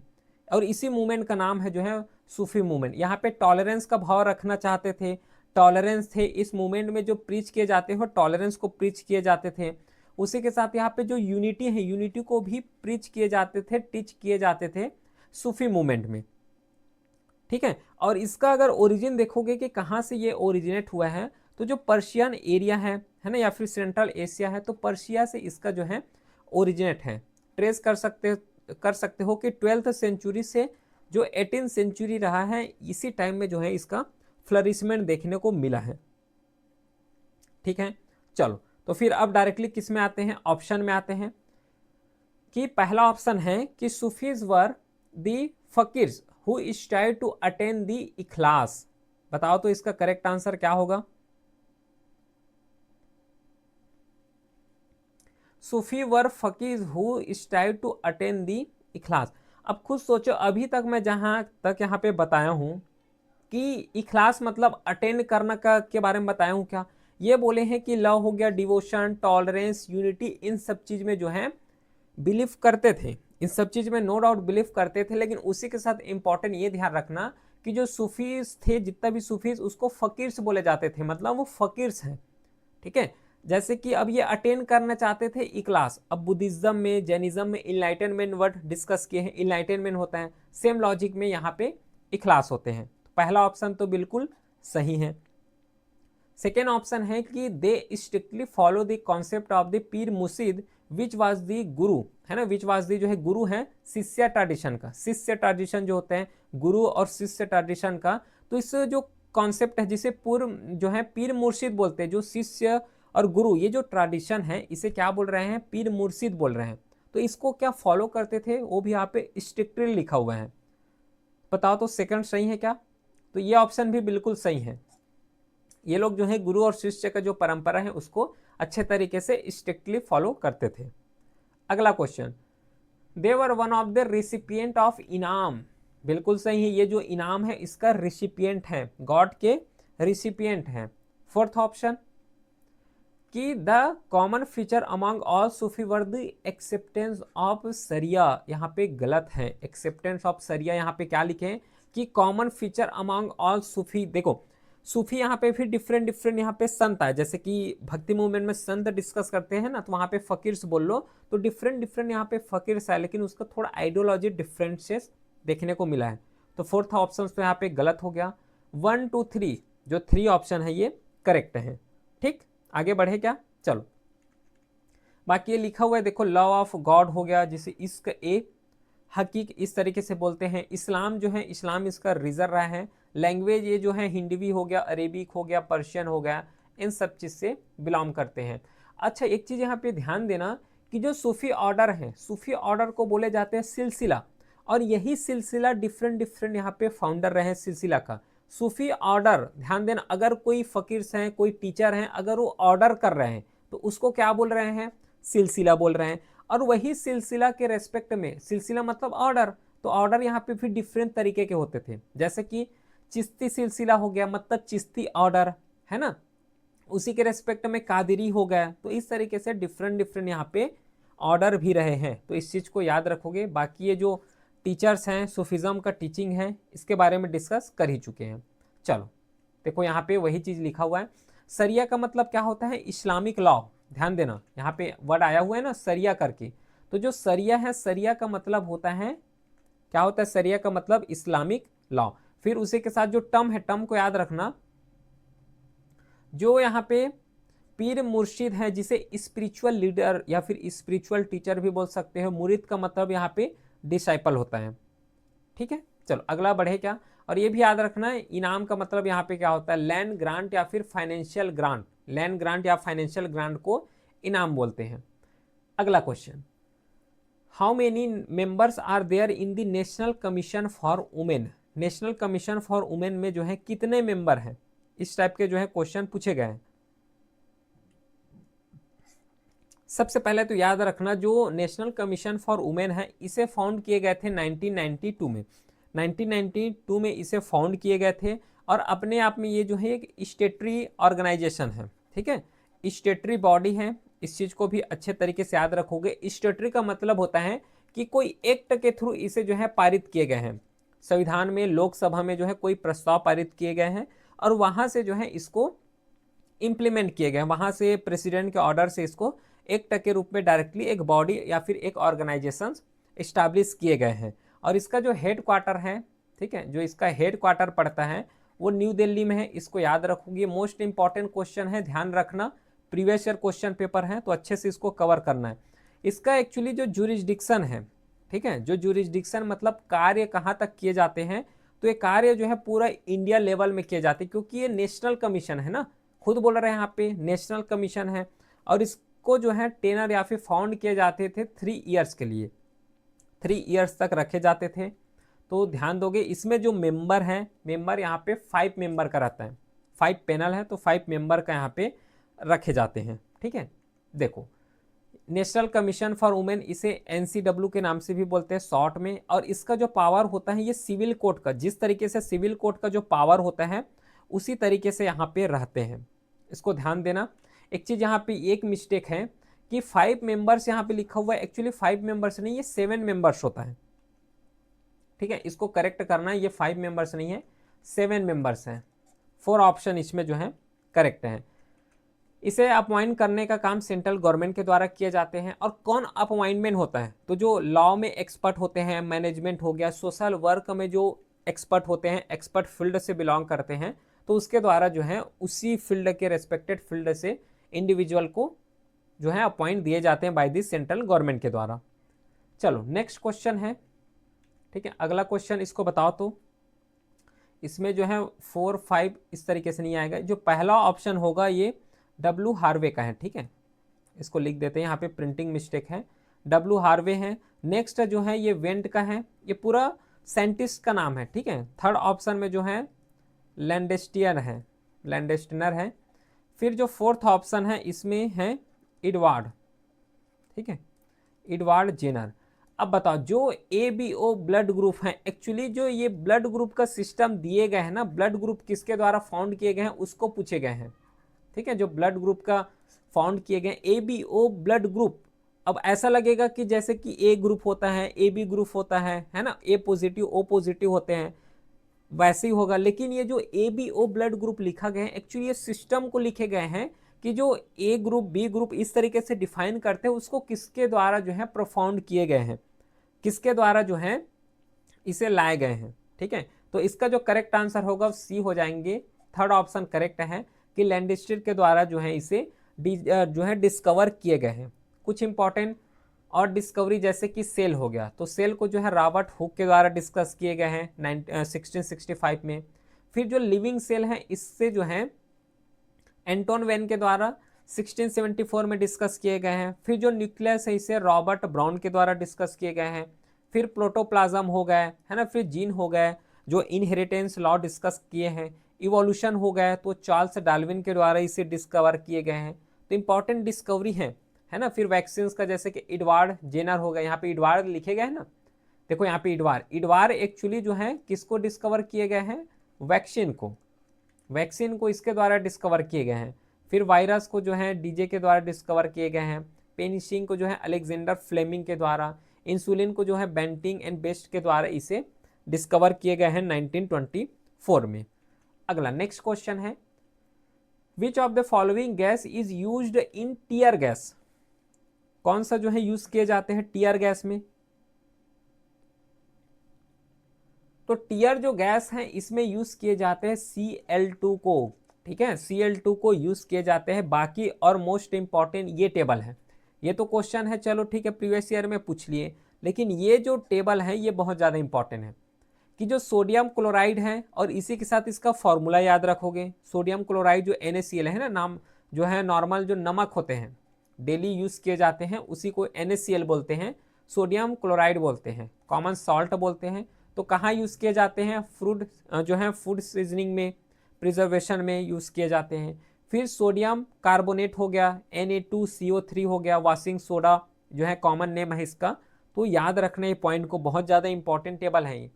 और इसी मूवमेंट का नाम है जो है सूफी मूवमेंट। यहाँ पे टॉलरेंस का भाव रखना चाहते थे, टॉलरेंस थे इस मूवमेंट में जो प्रीच किए जाते हैं, टॉलरेंस को प्रीच किए जाते थे। उसी के साथ यहाँ पे जो यूनिटी है, यूनिटी को भी प्रीच किए जाते थे, टीच किए जाते थे सूफी मूवमेंट में, ठीक है। और इसका अगर ओरिजिन देखोगे कि कहाँ से ये ओरिजिनेट हुआ है, तो जो पर्शियन एरिया है ना, या फिर सेंट्रल एशिया है, तो पर्शिया से इसका जो है ओरिजिनेट है। ट्रेस कर सकते हो कि 12th सेंचुरी से जो 18th सेंचुरी रहा है, इसी टाइम में जो है इसका फ्लरिशमेंट देखने को मिला है, ठीक है। चलो तो फिर अब डायरेक्टली किस में आते हैं, ऑप्शन में आते हैं। कि पहला ऑप्शन है कि Sufis were the fakirs who strived to attain the इखलास। बताओ तो इसका करेक्ट आंसर क्या होगा। Sufi were fakirs who strived to attain the इखलास। अब खुद सोचो, अभी तक मैं जहां तक यहाँ पे बताया हूं कि इखलास मतलब अटेंड करना का के बारे में बताया हूं क्या, ये बोले हैं कि लव हो गया, डिवोशन, टॉलरेंस, यूनिटी, इन सब चीज में जो है बिलीव करते थे, इन सब चीज में नो डाउट बिलीव करते थे। लेकिन उसी के साथ इंपॉर्टेंट ये ध्यान रखना कि जो सूफीज थे, जितना भी सूफीज, उसको फकीर्स बोले जाते थे, मतलब वो फकीर्स हैं, ठीक है। जैसे कि अब ये अटेन करना चाहते थे इखलास। अब बुद्धिज्म में, जैनिज्म में इनलाइटनमेंट वर्ड डिस्कस किए हैं, इनलाइटनमेंट होता है, सेम लॉजिक में यहाँ पे इखलास होते हैं। पहला ऑप्शन तो बिल्कुल सही है। सेकेंड ऑप्शन है कि they strictly follow the concept of the पीर मुर्शिद विच वाज द गुरु, है ना, विच वाज द जो है गुरु है शिष्य ट्रेडिशन का, शिष्य ट्रेडिशन जो होते हैं गुरु और शिष्य ट्रेडिशन का। तो इस जो कॉन्सेप्ट है जिसे पूर्व जो है पीर मुर्शिद बोलते हैं, जो शिष्य और गुरु ये जो ट्रेडिशन है इसे क्या बोल रहे हैं, पीर मुर्शिद बोल रहे हैं। तो इसको क्या फॉलो करते थे वो भी यहाँ पे स्ट्रिक्टली लिखा हुआ है। बताओ तो सेकंड सही है क्या? तो ये ऑप्शन भी बिल्कुल सही है। ये लोग जो है गुरु और शिष्य का जो परंपरा है उसको अच्छे तरीके से स्ट्रिक्टली फॉलो करते थे। अगला question, they were one of the recipient of इनाम। बिल्कुल सही है, ये जो इनाम है इसका रिसिपिएंट है, गॉड के रिसिपिएंट है। फोर्थ ऑप्शन, कि the common feature among all Sufi were the acceptance of सरिया। यहाँ पे गलत है, एक्सेप्टेंस ऑफ सरिया यहाँ पे क्या लिखे हैं कि कॉमन फीचर अमंग ऑल सूफी। देखो सूफी यहाँ पे फिर डिफरेंट डिफरेंट यहाँ पे संत है, जैसे कि भक्ति मूवमेंट में संत डिस्कस करते हैं ना, तो वहाँ पे फकीर्स बोल लो, तो डिफरेंट डिफरेंट यहाँ पे फकीर्स है, लेकिन उसका थोड़ा आइडियोलॉजी डिफरेंसेस देखने को मिला है। तो फोर्थ ऑप्शन तो यहाँ पे गलत हो गया। 1 2 3 जो 3 ऑप्शन है ये करेक्ट है। ठीक, आगे बढ़े क्या? चलो, बाकी ये लिखा हुआ है देखो, लव ऑफ गॉड हो गया, जिसे इश्क ए हकीक इस तरीके से बोलते हैं। इस्लाम जो है, इस्लाम इसका रीजन रहा है। लैंग्वेज ये जो है हिंदवी हो गया, अरेबिक हो गया, पर्शियन हो गया, इन सब चीज़ से बिलोंग करते हैं। अच्छा, एक चीज़ यहाँ पे ध्यान देना कि जो सूफी ऑर्डर है, सूफी ऑर्डर को बोले जाते हैं सिलसिला, और यही सिलसिला डिफरेंट डिफरेंट यहाँ पे फाउंडर रहे सिलसिला का। सूफी ऑर्डर, ध्यान देना, अगर कोई फकीर्स हैं, कोई टीचर हैं, अगर वो ऑर्डर कर रहे हैं तो उसको क्या बोल रहे हैं? सिलसिला बोल रहे हैं। और वही सिलसिला के रेस्पेक्ट में, सिलसिला मतलब ऑर्डर, तो ऑर्डर यहाँ पे फिर डिफरेंट तरीके के होते थे, जैसे कि चिश्ती सिलसिला हो गया, मतलब चिश्ती ऑर्डर है ना, उसी के रेस्पेक्ट में कादिरी हो गया। तो इस तरीके से डिफरेंट डिफरेंट यहाँ पे ऑर्डर भी रहे हैं, तो इस चीज़ को याद रखोगे। बाकी ये जो टीचर्स हैं, सूफिज्म का टीचिंग है, इसके बारे में डिस्कस कर ही चुके हैं। चलो देखो, यहाँ पे वही चीज़ लिखा हुआ है। सरिया का मतलब क्या होता है? Islamic law. ध्यान देना, यहाँ पे वर्ड आया हुआ है ना सरिया करके, तो जो सरिया है, सरिया का मतलब होता है, क्या होता है सरिया का मतलब? Islamic law. फिर उसी के साथ जो टर्म है, टर्म को याद रखना, जो यहाँ पे पीर मुर्शिद है, जिसे स्पिरिचुअल लीडर या फिर स्पिरिचुअल टीचर भी बोल सकते हो। मुरीद का मतलब यहाँ पे डिसाइपल होता है। ठीक है, चलो अगला बढ़े क्या? और ये भी याद रखना है, इनाम का मतलब यहाँ पे क्या होता है? लैंड ग्रांट या फिर फाइनेंशियल ग्रांट। लैंड ग्रांट या फाइनेंशियल ग्रांट को इनाम बोलते हैं। अगला question, how many members are there in the national commission for women. National commission for women में जो है कितने मेंबर हैं? इस टाइप के जो है क्वेश्चन पूछे गए हैं। सबसे पहले तो याद रखना, जो नेशनल कमीशन फॉर वुमेन है, इसे फाउंड किए गए थे 1992 में। 1992 में इसे फाउंड किए गए थे, और अपने आप में ये जो है एक स्टेटरी ऑर्गेनाइजेशन है। ठीक है, स्टेटरी बॉडी है, इस चीज़ को भी अच्छे तरीके से याद रखोगे। स्टेटरी का मतलब होता है कि कोई एक्ट के थ्रू इसे जो है पारित किए गए हैं। संविधान में, लोकसभा में जो है कोई प्रस्ताव पारित किए गए हैं, और वहाँ से जो है इसको इम्प्लीमेंट किए गए, वहाँ से प्रेसिडेंट के ऑर्डर से इसको एक्ट के रूप में डायरेक्टली एक बॉडी या फिर एक ऑर्गेनाइजेशन इस्टेब्लिश किए गए हैं। और इसका जो हेड क्वार्टर है, ठीक है, जो इसका हेड क्वार्टर पड़ता है वो न्यू दिल्ली में है। इसको याद रखोगे, मोस्ट इंपॉर्टेंट क्वेश्चन है, ध्यान रखना, प्रीवियस ईयर क्वेश्चन पेपर है, तो अच्छे से इसको कवर करना है। इसका एक्चुअली जो जुरिस्डिक्शन है, ठीक है, जो जुरिस्डिक्शन मतलब कार्य कहाँ तक किए जाते हैं, तो ये कार्य जो है पूरा इंडिया लेवल में किए जाते हैं, क्योंकि ये नेशनल कमीशन है ना, खुद बोल रहे हैं यहाँ पे नेशनल कमीशन है। और इसको जो है टेनर या फिर फाउंड किए जाते थे 3 ईयर्स के लिए, 3 ईयर्स तक रखे जाते थे। तो ध्यान दोगे, इसमें जो मेंबर हैं, मेंबर यहाँ पे 5 मेंबर का रहता है, 5 पैनल है, तो 5 मेंबर का यहाँ पे रखे जाते हैं। ठीक है, देखो नेशनल कमीशन फॉर वुमेन, इसे NCW के नाम से भी बोलते हैं शॉर्ट में। और इसका जो पावर होता है, ये सिविल कोड का, जिस तरीके से सिविल कोड का जो पावर होता है उसी तरीके से यहाँ पे रहते हैं, इसको ध्यान देना। एक चीज़ यहाँ पे एक मिस्टेक है कि 5 मेंबर्स यहाँ पे लिखा हुआ है, एक्चुअली 5 मेंबर्स नहीं, ये 7 मेंबर्स होता है। ठीक है, इसको करेक्ट करना है, ये 5 मेंबर्स नहीं है, 7 मेंबर्स हैं। 4 ऑप्शन इसमें जो है करेक्ट है। इसे अपॉइंट करने का काम सेंट्रल गवर्नमेंट के द्वारा किए जाते हैं। और कौन अपॉइंटमेंट होता है? तो जो लॉ में एक्सपर्ट होते हैं, मैनेजमेंट हो गया, सोशल वर्क में जो एक्सपर्ट होते हैं, एक्सपर्ट फील्ड से बिलोंग करते हैं, तो उसके द्वारा जो है उसी फील्ड के रेस्पेक्टेड फील्ड से इंडिविजुअल को जो है अपॉइंट दिए जाते हैं बाय द सेंट्रल गवर्नमेंट के द्वारा। चलो नेक्स्ट क्वेश्चन है। ठीक है, अगला क्वेश्चन इसको बताओ तो इसमें जो है 4 5 इस तरीके से नहीं आएगा। जो पहला ऑप्शन होगा ये W हार्वे का है। ठीक है, इसको लिख देते हैं, यहाँ पे प्रिंटिंग मिस्टेक है। डब्ल्यू हार्वे है। नेक्स्ट जो है ये वेंट का है, ये पूरा साइंटिस्ट का नाम है, ठीक है। थर्ड ऑप्शन में जो है लैंडेस्टिनर है। फिर जो फोर्थ ऑप्शन है इसमें है एडवर्ड, ठीक है, एडवर्ड जेनर। अब बताओ जो A B O blood group है, एक्चुअली जो ये ब्लड ग्रुप का सिस्टम दिए गए हैं ना, ब्लड ग्रुप किसके द्वारा फाउंड किए गए हैं उसको पूछे गए हैं, ठीक है। जो ब्लड ग्रुप का फाउंड किए गए A B O blood group, अब ऐसा लगेगा कि जैसे कि ए ग्रुप होता है, ए बी ग्रुप होता है ना, ए पॉजिटिव ओ पॉजिटिव होते हैं, वैसे ही होगा। लेकिन ये जो A B O blood group लिखा गया है, एक्चुअली ये सिस्टम को लिखे गए हैं कि जो ए ग्रुप बी ग्रुप इस तरीके से डिफाइन करते हैं, उसको किसके द्वारा जो है प्रोफाउंड किए गए हैं, किसके द्वारा जो है इसे लाए गए हैं, ठीक है। तो इसका जो करेक्ट आंसर होगा सी हो जाएंगे। थर्ड ऑप्शन करेक्ट है कि लैंडेस्टर के द्वारा जो है इसे जो है डिस्कवर किए गए हैं। कुछ इंपॉर्टेंट और डिस्कवरी जैसे कि सेल हो गया, तो सेल को जो है रॉबर्ट हुक के द्वारा डिस्कस किए गए हैं 1665 में। फिर जो लिविंग सेल है इससे जो है एंटोन वेन के द्वारा 1674 में डिस्कस किए गए हैं। फिर जो न्यूक्लियस है इसे रॉबर्ट ब्राउन के द्वारा डिस्कस किए गए हैं। फिर प्रोटोप्लाज्म हो गए, है ना, फिर जीन हो गए जो इनहेरिटेंस लॉ डिस्कस किए हैं। इवोल्यूशन हो गए तो चार्ल्स डार्विन के द्वारा इसे डिस्कवर किए गए हैं। तो इंपॉर्टेंट डिस्कवरी है ना। फिर वैक्सीन का जैसे कि एडवर्ड जेनर हो गया, यहाँ पे एडवर्ड लिखे गए हैं ना, देखो यहाँ पे एडवर्ड एक्चुअली जो है किसको डिस्कवर किए गए हैं, वैक्सीन को इसके द्वारा डिस्कवर किए गए हैं। फिर वायरस को जो है डीजे के द्वारा डिस्कवर किए गए हैं। पेनिसिलिन को जो है अलेक्जेंडर फ्लेमिंग के द्वारा। इंसुलिन को जो है बेंटिंग एंड बेस्ट के द्वारा इसे डिस्कवर किए गए हैं 1924 में। अगला नेक्स्ट क्वेश्चन है, विच of the following gas is used in tear gas, कौन सा जो है यूज किए जाते हैं टीयर गैस में। तो टीयर जो गैस है इसमें यूज किए जाते हैं Cl2 को, ठीक है, Cl2 को यूज किए जाते हैं। बाकी और मोस्ट इंपॉर्टेंट ये टेबल है, ये तो क्वेश्चन है, चलो ठीक है प्रीवियस ईयर में पूछ लिए, लेकिन ये जो टेबल है ये बहुत ज़्यादा इंपॉर्टेंट है कि जो सोडियम क्लोराइड है और इसी के साथ इसका फॉर्मूला याद रखोगे। सोडियम क्लोराइड जो NaCl है ना, नाम जो है नॉर्मल जो नमक होते हैं डेली यूज किए जाते हैं उसी को NaCl बोलते हैं, सोडियम क्लोराइड बोलते हैं, कॉमन सॉल्ट बोलते हैं। तो कहाँ यूज़ किए जाते हैं, फ्रूट जो है फूड सीजनिंग में, प्रिजर्वेशन में यूज़ किए जाते हैं। फिर सोडियम कार्बोनेट हो गया, Na2CO3 हो गया, वॉशिंग सोडा जो है कॉमन नेम है इसका। तो याद रखना ये पॉइंट को, बहुत ज़्यादा इंपॉर्टेंट टेबल है ये।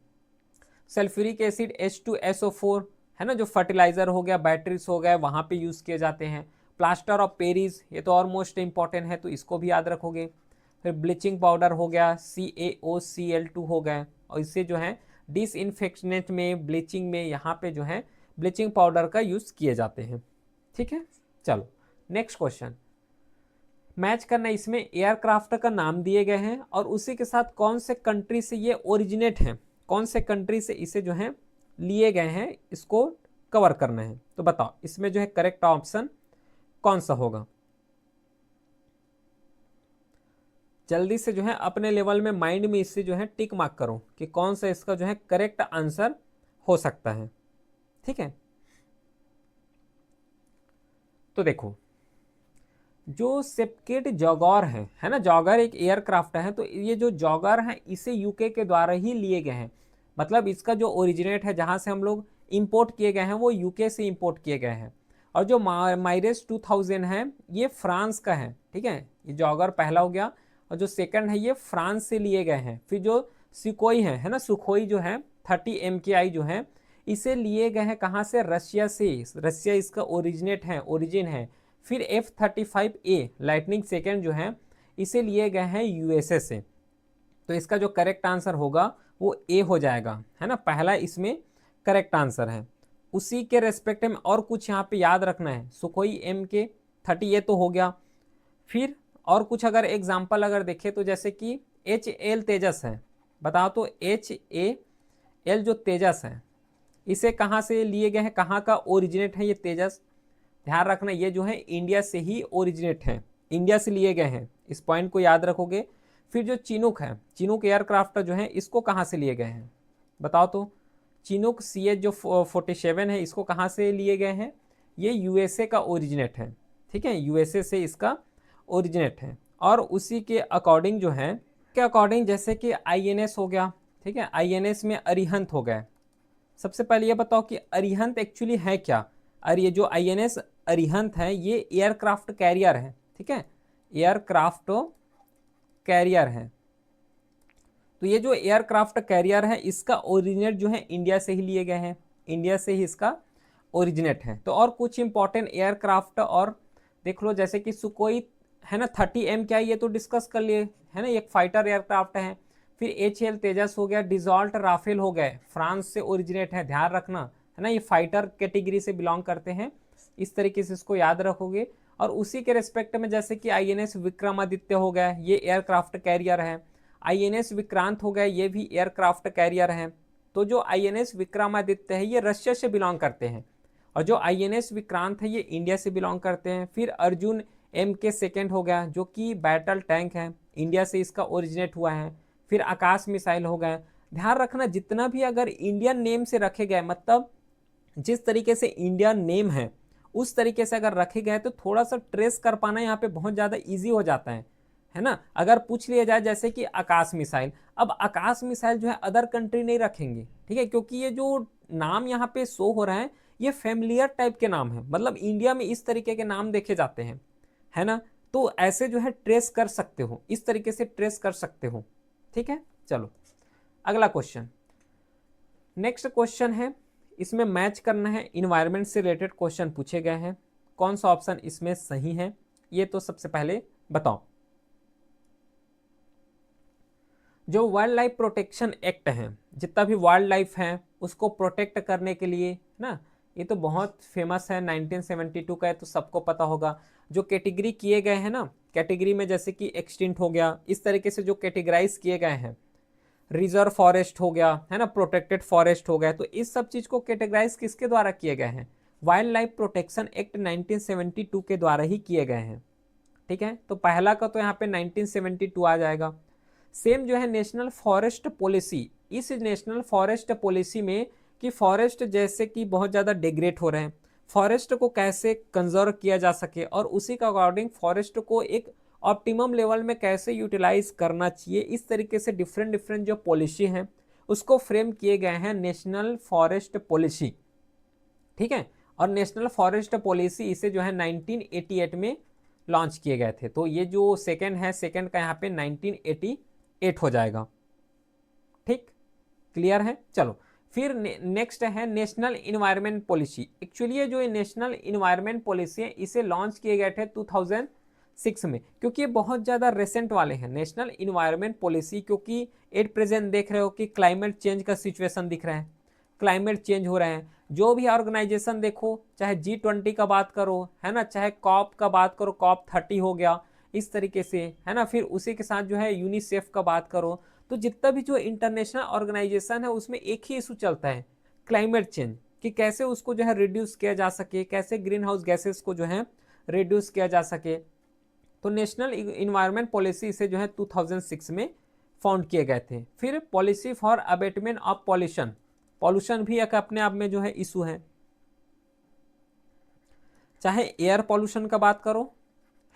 सल्फ्यूरिक एसिड H2SO4 है ना, जो फर्टिलाइजर हो गया, बैटरीज हो गए, वहाँ पे यूज़ किए जाते हैं। प्लास्टर ऑफ पेरिस, ये तो और मोस्ट इंपॉर्टेंट है तो इसको भी याद रखोगे। फिर ब्लीचिंग पाउडर हो गया, CaOCl2 हो गया, और इससे जो है डिसइंफेक्शनेंट में, ब्लीचिंग में, यहाँ पे जो है ब्लीचिंग पाउडर का यूज़ किए जाते हैं, ठीक है। चलो नेक्स्ट क्वेश्चन मैच करना, इसमें एयरक्राफ्ट का नाम दिए गए हैं और उसी के साथ कौन से कंट्री से ये ओरिजिनेट हैं, कौन से कंट्री से इसे जो है लिए गए हैं, इसको कवर करना है। तो बताओ इसमें जो है करेक्ट ऑप्शन कौन सा होगा। जल्दी से जो है अपने लेवल में माइंड में इससे जो है टिक मार्क करो कि कौन सा इसका जो है करेक्ट आंसर हो सकता है, ठीक है। तो देखो जो सेपकेट जॉगर है ना, जॉगर एक एयरक्राफ्ट है, तो ये जो जॉगर है इसे यूके के द्वारा ही लिए गए हैं। मतलब इसका जो ओरिजिनेट है, जहाँ से हम लोग इंपोर्ट किए गए हैं वो यूके से इंपोर्ट किए गए हैं। और जो माइरेस 2000 है ये फ्रांस का है, ठीक है, ये जॉगर पहला हो गया। और जो सेकंड है ये फ्रांस से लिए गए हैं। फिर जो सुखोई है ना, सुखोई जो है 30 MKI जो है इसे लिए गए हैं कहाँ से, रशिया से, रशिया इसका ओरिजिन है। फिर F-35A लाइटनिंग सेकेंड जो है इसे लिए गए हैं USA से। तो इसका जो करेक्ट आंसर होगा वो A हो जाएगा, है ना, पहला इसमें करेक्ट आंसर है। उसी के रेस्पेक्ट में और कुछ यहाँ पे याद रखना है, सुखोई MK-30 ये तो हो गया। फिर और कुछ अगर एग्जाम्पल अगर देखें तो जैसे कि HAL तेजस है, बताओ तो HAL जो तेजस है इसे कहाँ से लिए गए हैं, कहाँ का ओरिजिनेट है ये तेजस, ध्यान रखना ये जो है इंडिया से ही ओरिजिनेट है, इंडिया से लिए गए हैं, इस पॉइंट को याद रखोगे। फिर जो चिनूक है, चिनूक एयरक्राफ्ट जो है इसको कहाँ से लिए गए हैं, बताओ तो। चिनूक CH जो 47 है इसको कहाँ से लिए गए हैं, ये USA का ओरिजिनेट है, ठीक है, USA से इसका ओरिजिनेट है। और उसी के अकॉर्डिंग जो है, के अकॉर्डिंग जैसे कि आईएनएस हो गया, ठीक है, आईएनएस में अरिहंत हो गए। सबसे पहले ये बताओ कि अरिहंत एक्चुअली है क्या। और ये जो आईएनएस अरिहंत है ये एयरक्राफ्ट कैरियर है, ठीक है, एयरक्राफ्ट कैरियर है। तो ये जो एयरक्राफ्ट कैरियर है इसका ओरिजिनेट जो है इंडिया से ही लिए गए हैं, इंडिया से ही इसका ओरिजिनेट है। तो और कुछ इंपॉर्टेंट एयरक्राफ्ट और देख लो, जैसे कि सुकोई है ना 30M क्या है, ये तो डिस्कस कर लिए है ना, एक फाइटर एयरक्राफ्ट है। फिर HAL तेजस हो गया, डिजॉल्ट राफेल हो गए, फ्रांस से ओरिजिनेट है, ध्यान रखना है ना, ये फाइटर कैटेगरी से बिलोंग करते हैं, इस तरीके से इसको याद रखोगे। और उसी के रेस्पेक्ट में जैसे कि आईएनएस विक्रमादित्य हो गया, ये एयरक्राफ्ट कैरियर है। आईएनएस विक्रांत हो गया, ये भी एयरक्राफ्ट कैरियर है। तो जो आईएनएस विक्रमादित्य है ये रशिया से बिलोंग करते हैं, और जो आईएनएस विक्रांत है ये इंडिया से बिलोंग करते हैं। फिर अर्जुन MK2 हो गया, जो कि बैटल टैंक है, इंडिया से इसका ओरिजिनेट हुआ है। फिर आकाश मिसाइल हो गए। ध्यान रखना जितना भी अगर इंडियन नेम से रखे गए, मतलब जिस तरीके से इंडियन नेम है उस तरीके से अगर रखे गए तो थोड़ा सा ट्रेस कर पाना यहाँ पे बहुत ज़्यादा ईजी हो जाता है ना। अगर पूछ लिया जाए जैसे कि आकाश मिसाइल, अब आकाश मिसाइल जो है अदर कंट्री नहीं रखेंगे, ठीक है, क्योंकि ये जो नाम यहाँ पे शो हो रहा है ये फेमिलियर टाइप के नाम है, मतलब इंडिया में इस तरीके के नाम देखे जाते हैं, है ना। तो ऐसे जो है ट्रेस कर सकते हो, इस तरीके से ट्रेस कर सकते हो, ठीक है। चलो अगला क्वेश्चन, नेक्स्ट क्वेश्चन है, इसमें मैच करना है, इन्वायरमेंट से रिलेटेड क्वेश्चन पूछे गए हैं। कौन सा ऑप्शन इसमें सही है ये तो सबसे पहले बताओ। जो वाइल्ड लाइफ प्रोटेक्शन एक्ट है, जितना भी वाइल्ड लाइफ है उसको प्रोटेक्ट करने के लिए ना, ये तो बहुत फेमस है, 1972 का है तो सबको पता होगा। जो कैटेगरी किए गए हैं ना, कैटेगरी में जैसे कि एक्सटिंक्ट हो गया, इस तरीके से जो कैटेगराइज किए गए हैं, रिजर्व फॉरेस्ट हो गया है ना, प्रोटेक्टेड फॉरेस्ट हो गया, तो इस सब चीज को कैटेगराइज किसके द्वारा किए गए हैं, वाइल्ड लाइफ प्रोटेक्शन एक्ट 1972 के द्वारा ही किए गए हैं, ठीक है। तो पहला का तो यहाँ पे 1972 आ जाएगा। सेम जो है नेशनल फॉरेस्ट पॉलिसी, इस नेशनल फॉरेस्ट पॉलिसी में कि फॉरेस्ट जैसे कि बहुत ज़्यादा डिग्रेड हो रहे हैं, फॉरेस्ट को कैसे कंजर्व किया जा सके और उसी का अकॉर्डिंग फॉरेस्ट को एक ऑप्टिमम लेवल में कैसे यूटिलाइज करना चाहिए, इस तरीके से डिफरेंट डिफरेंट जो पॉलिसी हैं उसको फ्रेम किए गए हैं नेशनल फॉरेस्ट पॉलिसी, ठीक है। और नेशनल फॉरेस्ट पॉलिसी इसे जो है 1988 में लॉन्च किए गए थे। तो ये जो सेकंड है, सेकंड का यहाँ पे 1988 हो जाएगा, ठीक, क्लियर है। चलो फिर नेक्स्ट है नेशनल इन्वायरमेंट पॉलिसी। एक्चुअली ये जो नेशनल इन्वायरमेंट पॉलिसी है इसे लॉन्च किए गए थे 2006 में, क्योंकि ये बहुत ज़्यादा रिसेंट वाले हैं नेशनल इन्वायरमेंट पॉलिसी, क्योंकि एट प्रेजेंट देख रहे हो कि क्लाइमेट चेंज का सिचुएशन दिख रहा है, क्लाइमेट चेंज हो रहे हैं। जो भी ऑर्गेनाइजेशन देखो, चाहे G20 का बात करो है ना, चाहे कॉप का बात करो, COP30 हो गया, इस तरीके से है ना, फिर उसी के साथ जो है यूनिसेफ का बात करो, तो जितना भी जो इंटरनेशनल ऑर्गेनाइजेशन है उसमें एक ही इशू चलता है, क्लाइमेट चेंज, कि कैसे उसको जो है रिड्यूस किया जा सके, कैसे ग्रीन हाउस गैसेस को जो है रिड्यूस किया जा सके। तो नेशनल इन्वायरमेंट पॉलिसी से जो है 2006 में फाउंड किए गए थे। फिर policy for abatement of pollution, pollution भी एक अपने आप में जो है इशू है, चाहे एयर पॉल्यूशन का बात करो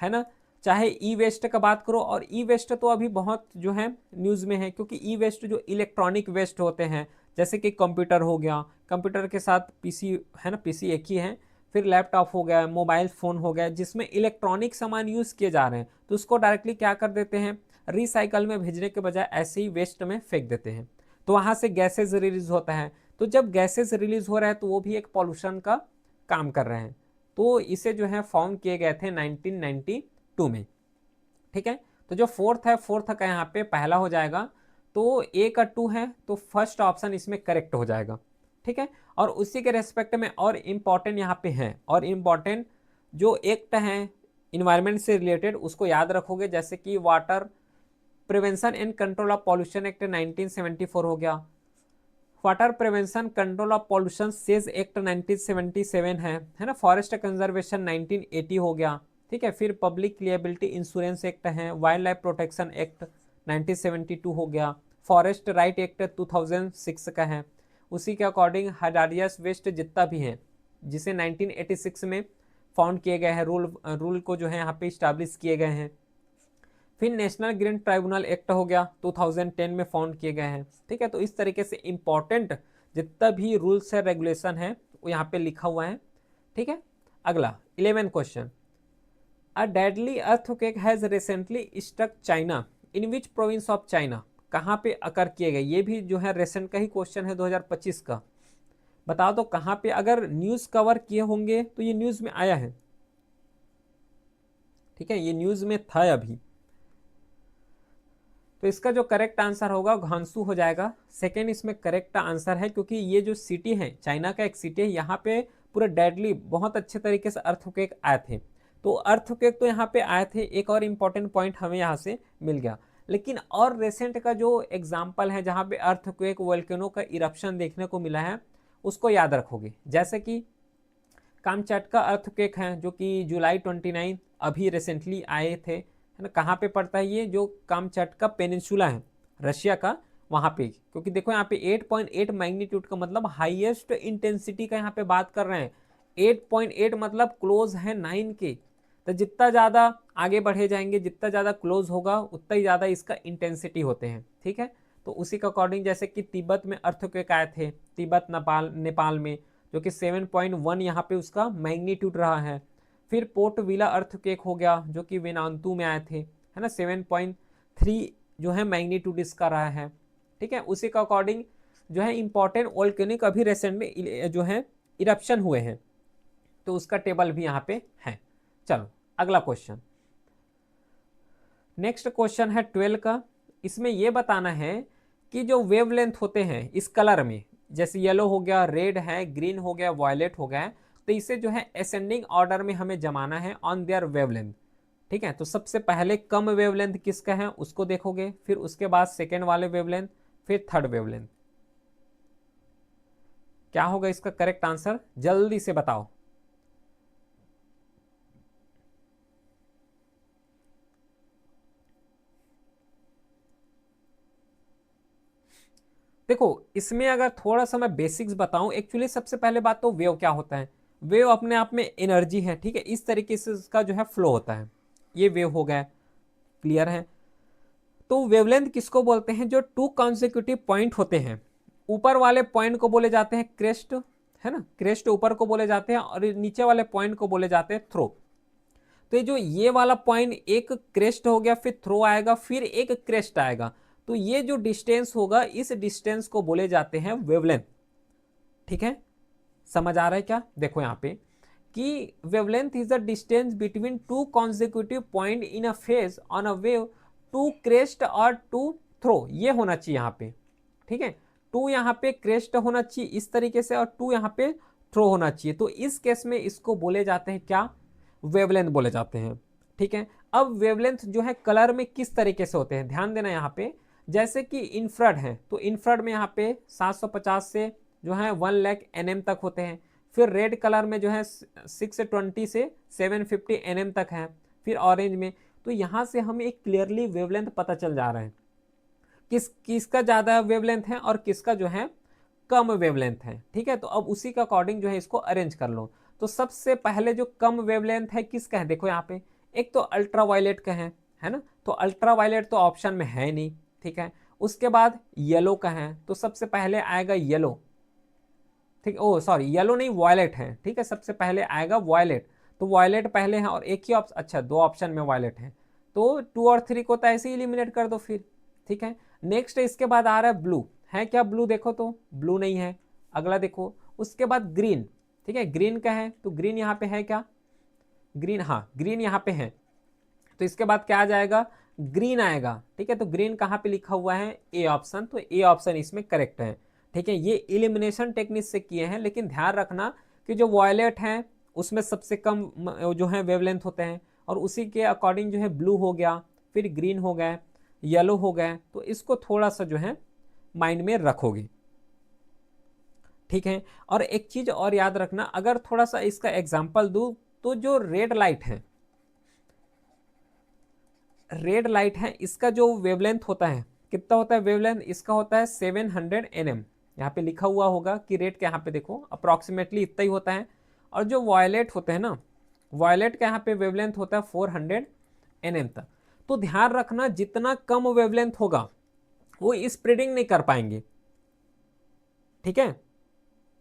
है ना, चाहे ई वेस्ट का बात करो। और ई वेस्ट तो अभी बहुत जो है न्यूज़ में है, क्योंकि ई वेस्ट जो इलेक्ट्रॉनिक वेस्ट होते हैं, जैसे कि कंप्यूटर हो गया, कंप्यूटर के साथ पीसी है ना, पीसी एक ही है, फिर लैपटॉप हो गया, मोबाइल फ़ोन हो गया, जिसमें इलेक्ट्रॉनिक सामान यूज़ किए जा रहे हैं, तो उसको डायरेक्टली क्या कर देते हैं, रिसाइकल में भेजने के बजाय ऐसे ही वेस्ट में फेंक देते हैं, तो वहाँ से गैसेज रिलीज होता है। तो जब गैसेज रिलीज हो रहा है तो वो भी एक पॉल्यूशन का काम कर रहे हैं। तो इसे जो है फॉर्म किए गए थे 1992 में, ठीक है। तो जो फोर्थ है, फोर्थ का यहाँ पे पहला हो जाएगा, तो ए का 2 है तो फर्स्ट ऑप्शन इसमें करेक्ट हो जाएगा, ठीक है। और उसी के रेस्पेक्ट में और इम्पॉर्टेंट यहाँ पे है, और इम्पॉर्टेंट जो एक्ट है इन्वायरमेंट से रिलेटेड उसको याद रखोगे, जैसे कि water prevention and control of pollution act 1974 हो गया, water prevention control of pollution says act 1977 है ना, फॉरेस्ट कंजर्वेशन 1980 हो गया, ठीक है। फिर पब्लिक लिएबिलिटी इंश्योरेंस एक्ट है, वाइल्ड लाइफ प्रोटेक्शन एक्ट 1972 हो गया, फॉरेस्ट राइट एक्ट 2006 का है। उसी के अकॉर्डिंग हजारियस वेस्ट जितना भी है, जिसे 1986 में फाउंड किए गए हैं, रूल को जो है यहाँ पे इस्टेब्लिश किए गए हैं। फिर नेशनल ग्रीन ट्राइब्यूनल एक्ट हो गया, 2010 में फाउंड किए गए हैं। ठीक है, तो इस तरीके से इंपॉर्टेंट जितना भी रूल्स है रेगुलेशन है वो यहाँ पे लिखा हुआ है। ठीक है, अगला 11 question, a deadly earthquake has recently struck China, in which province of China, कहाँ पे अकर किए गए, ये भी जो है रिसेंट का ही क्वेश्चन है 2025 का। बताओ तो कहाँ पे, अगर न्यूज कवर किए होंगे तो ये न्यूज में आया है। ठीक है, ये न्यूज में था अभी। तो इसका जो करेक्ट आंसर होगा घांसू हो जाएगा। सेकेंड इसमें करेक्ट आंसर है, क्योंकि ये जो सिटी है चाइना का एक सिटी है, यहाँ पे पूरे डेडली बहुत अच्छे तरीके से अर्थक्वेक आए थे। तो अर्थक्वेक तो यहाँ पे आए थे, एक और इम्पॉर्टेंट पॉइंट हमें यहाँ से मिल गया। लेकिन और रिसेंट का जो एग्जाम्पल है जहाँ पे अर्थक्वेक वोल्केनो का इरप्शन देखने को मिला है उसको याद रखोगे। जैसे कि कामचटका अर्थक्वेक है जो कि जुलाई 29 अभी रिसेंटली आए थे, है ना। कहाँ पे पड़ता है ये, जो कामचटका पेनिनसुला है रशिया का, वहाँ पे। क्योंकि देखो यहाँ पे 8.8 मैग्नीट्यूड का मतलब हाईएस्ट इंटेंसिटी का यहाँ पे बात कर रहे हैं। 8.8 मतलब क्लोज है 9 के। तो जितना ज़्यादा आगे बढ़े जाएंगे, जितना ज़्यादा क्लोज होगा उतना ही ज़्यादा इसका इंटेंसिटी होते हैं। ठीक है, तो उसी के अकॉर्डिंग जैसे कि तिब्बत में अर्थक्वेक आए थे, तिब्बत नेपाल में, जो कि 7.1 यहाँ पे उसका मैग्नीट्यूड रहा है। फिर पोर्ट विला अर्थक्वेक हो गया जो कि वेनांतु में आए थे, है ना, 7.3 जो है मैग्नीट्यूड इसका रहा है। ठीक है, उसी का अकॉर्डिंग जो है इंपॉर्टेंट वोल्केनिक अभी रिसेंटली जो है इरप्शन हुए हैं, तो उसका टेबल भी यहाँ पे है। चलो अगला क्वेश्चन, नेक्स्ट क्वेश्चन है 12 का। इसमें यह बताना है कि जो वेवलेंथ होते हैं इस कलर में, जैसे येलो हो गया, रेड है, ग्रीन हो गया, वायलेट हो गया, तो इसे जो है असेंडिंग ऑर्डर में हमें जमाना है ऑन देयर वेवलेंथ। ठीक है, तो सबसे पहले कम वेवलेंथ किसका है उसको देखोगे, फिर उसके बाद सेकेंड वाले वेवलेंथ, फिर थर्ड वेवलेंथ। क्या होगा इसका करेक्ट आंसर, जल्दी से बताओ। देखो इसमें अगर थोड़ा सा मैं बेसिक्स बताऊं, एक्चुअली सबसे पहले बात तो वेव क्या होता है। वेव अपने आप में एनर्जी है। ठीक है, इस तरीके से इसका जो है फ्लो होता है। ये वेव हो गया, क्लियर है। तो वेवलेंथ किसको बोलते हैं, जो टू कॉन्सिक्यूटिव पॉइंट होते हैं, ऊपर वाले पॉइंट को बोले जाते हैं क्रेस्ट, है ना, क्रेस्ट ऊपर को बोले जाते हैं, और नीचे वाले पॉइंट को बोले जाते हैं थ्रो। तो ये जो ये वाला पॉइंट एक क्रेस्ट हो गया, फिर थ्रो आएगा, फिर एक क्रेस्ट आएगा, तो ये जो डिस्टेंस होगा इस डिस्टेंस को बोले जाते हैं वेवलेंथ। ठीक है, समझ आ रहा है क्या, देखो यहाँ पे कि wavelength is the distance between two consecutive point in a phase on a wave, two crest और टू थ्रो, ये होना चाहिए यहाँ पे। ठीक है, टू यहाँ पे क्रेस्ट होना चाहिए इस तरीके से, और टू यहाँ पे थ्रो होना चाहिए। तो इस केस में इसको बोले जाते हैं क्या, वेवलेंथ बोले जाते हैं। ठीक है, अब वेवलेंथ जो है कलर में किस तरीके से होते हैं, ध्यान देना यहाँ पे। जैसे कि इंफ्रारेड है, तो इंफ्रारेड में यहाँ पे 750 से जो है 1 लाख nm तक होते हैं। फिर रेड कलर में जो है 620 से 750 nm तक है। फिर ऑरेंज में, तो यहाँ से हमें एक क्लियरली वेवलेंथ पता चल जा रहा है किसका ज़्यादा वेवलेंथ है और किसका जो है कम वेवलेंथ है। ठीक है, तो अब उसी के अकॉर्डिंग जो है इसको अरेंज कर लो। तो सबसे पहले जो कम वेवलेंथ है किसका है, देखो यहाँ पे एक तो अल्ट्रा वायलेट का है ना, तो अल्ट्रा वायलेट तो ऑप्शन में है नहीं। ठीक है, उसके बाद येलो का है, तो सबसे पहले आएगा येलो। ठीक, ओ सॉरी येलो नहीं, वायलेट है। ठीक है, सबसे पहले आएगा वायलेट, तो वायलेट पहले है, और एक ही ऑप्शन, अच्छा 2 ऑप्शन में वायलेट है, तो 2 और 3 को तो ऐसे ही इलिमिनेट कर दो फिर। ठीक है, नेक्स्ट इसके बाद आ रहा है ब्लू, है क्या ब्लू, देखो तो ब्लू नहीं है। अगला देखो, उसके बाद ग्रीन। ठीक है, ग्रीन का है, तो ग्रीन यहाँ पे है क्या, ग्रीन, हाँ ग्रीन यहाँ पे है। तो इसके बाद क्या आ जाएगा, ग्रीन आएगा। ठीक है, तो ग्रीन कहाँ पे लिखा हुआ है, ए ऑप्शन, तो ए ऑप्शन इसमें करेक्ट है। ठीक है, ये इलिमिनेशन टेक्निक से किए हैं, लेकिन ध्यान रखना कि जो वॉयलेट है उसमें सबसे कम जो है वेवलेंथ होते हैं, और उसी के अकॉर्डिंग जो है ब्लू हो गया, फिर ग्रीन हो गया, येलो हो गया, तो इसको थोड़ा सा जो है माइंड में रखोगे। ठीक है, और एक चीज और याद रखना, अगर थोड़ा सा इसका एग्जाम्पल दूं, तो जो रेड लाइट है, रेड लाइट है, इसका जो वेवलेंथ होता है कितना होता है वेवलेंथ, इसका होता है 700 nm। यहाँ पे लिखा हुआ होगा कि रेड के यहाँ पे देखो अप्रोक्सीमेटली इतना ही होता है। और जो वायलेट होते हैं ना, वायलेट का यहाँ पे वेवलेंथ होता है 400 nm तक। तो ध्यान रखना जितना कम वेवलेंथ होगा वो स्प्रेडिंग नहीं कर पाएंगे। ठीक है,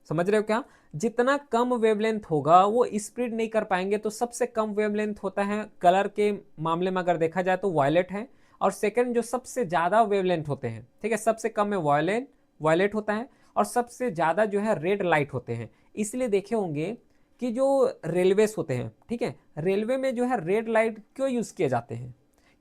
समझ रहे हो क्या? जितना कम वेवलेंथ होगा वो स्प्रेड नहीं कर पाएंगे। तो सबसे कम वेवलेंथ होता है कलर के मामले में अगर देखा जाए तो वायलेट है, और सेकंड जो सबसे ज्यादा वेवलेंथ होते हैं, ठीक है, सबसे कम में वायलेट होता है, और सबसे ज्यादा जो है रेड लाइट होते हैं। इसलिए देखे होंगे कि जो रेलवेज होते हैं, ठीक है, रेलवे में जो है रेड लाइट क्यों यूज किए जाते हैं?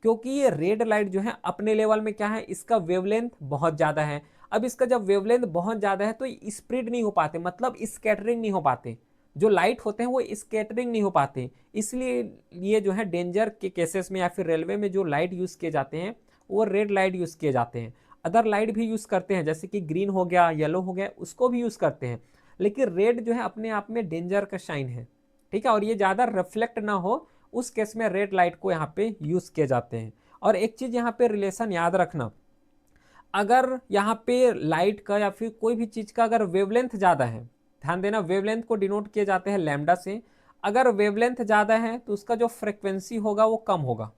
क्योंकि ये रेड लाइट जो है अपने लेवल में क्या है, इसका वेवलेंथ बहुत ज्यादा है। अब इसका जब वेवलेंथ बहुत ज्यादा है तो स्प्रेड नहीं हो पाते, मतलब स्कैटरिंग नहीं हो पाते, जो लाइट होते हैं वो स्कैटरिंग नहीं हो पाते। इसलिए ये जो है डेंजर के केसेस में या फिर रेलवे में जो लाइट यूज किए जाते हैं वो रेड लाइट यूज किए जाते हैं। अदर लाइट भी यूज करते हैं जैसे कि ग्रीन हो गया, येलो हो गया, उसको भी यूज करते हैं, लेकिन रेड जो है अपने आप में डेंजर का साइन है। ठीक है, और ये ज्यादा रिफ्लेक्ट ना हो उस केस में रेड लाइट को यहाँ पे यूज किए जाते हैं। और एक चीज यहाँ पे रिलेशन याद रखना, अगर यहाँ पे लाइट का या फिर कोई भी चीज का अगर वेवलेंथ ज्यादा है, ध्यान देना वेवलेंथ को डिनोट किए जाते हैं लैम्डा से, अगर वेवलेंथ ज्यादा है तो उसका जो फ्रीक्वेंसी होगा वो कम होगा।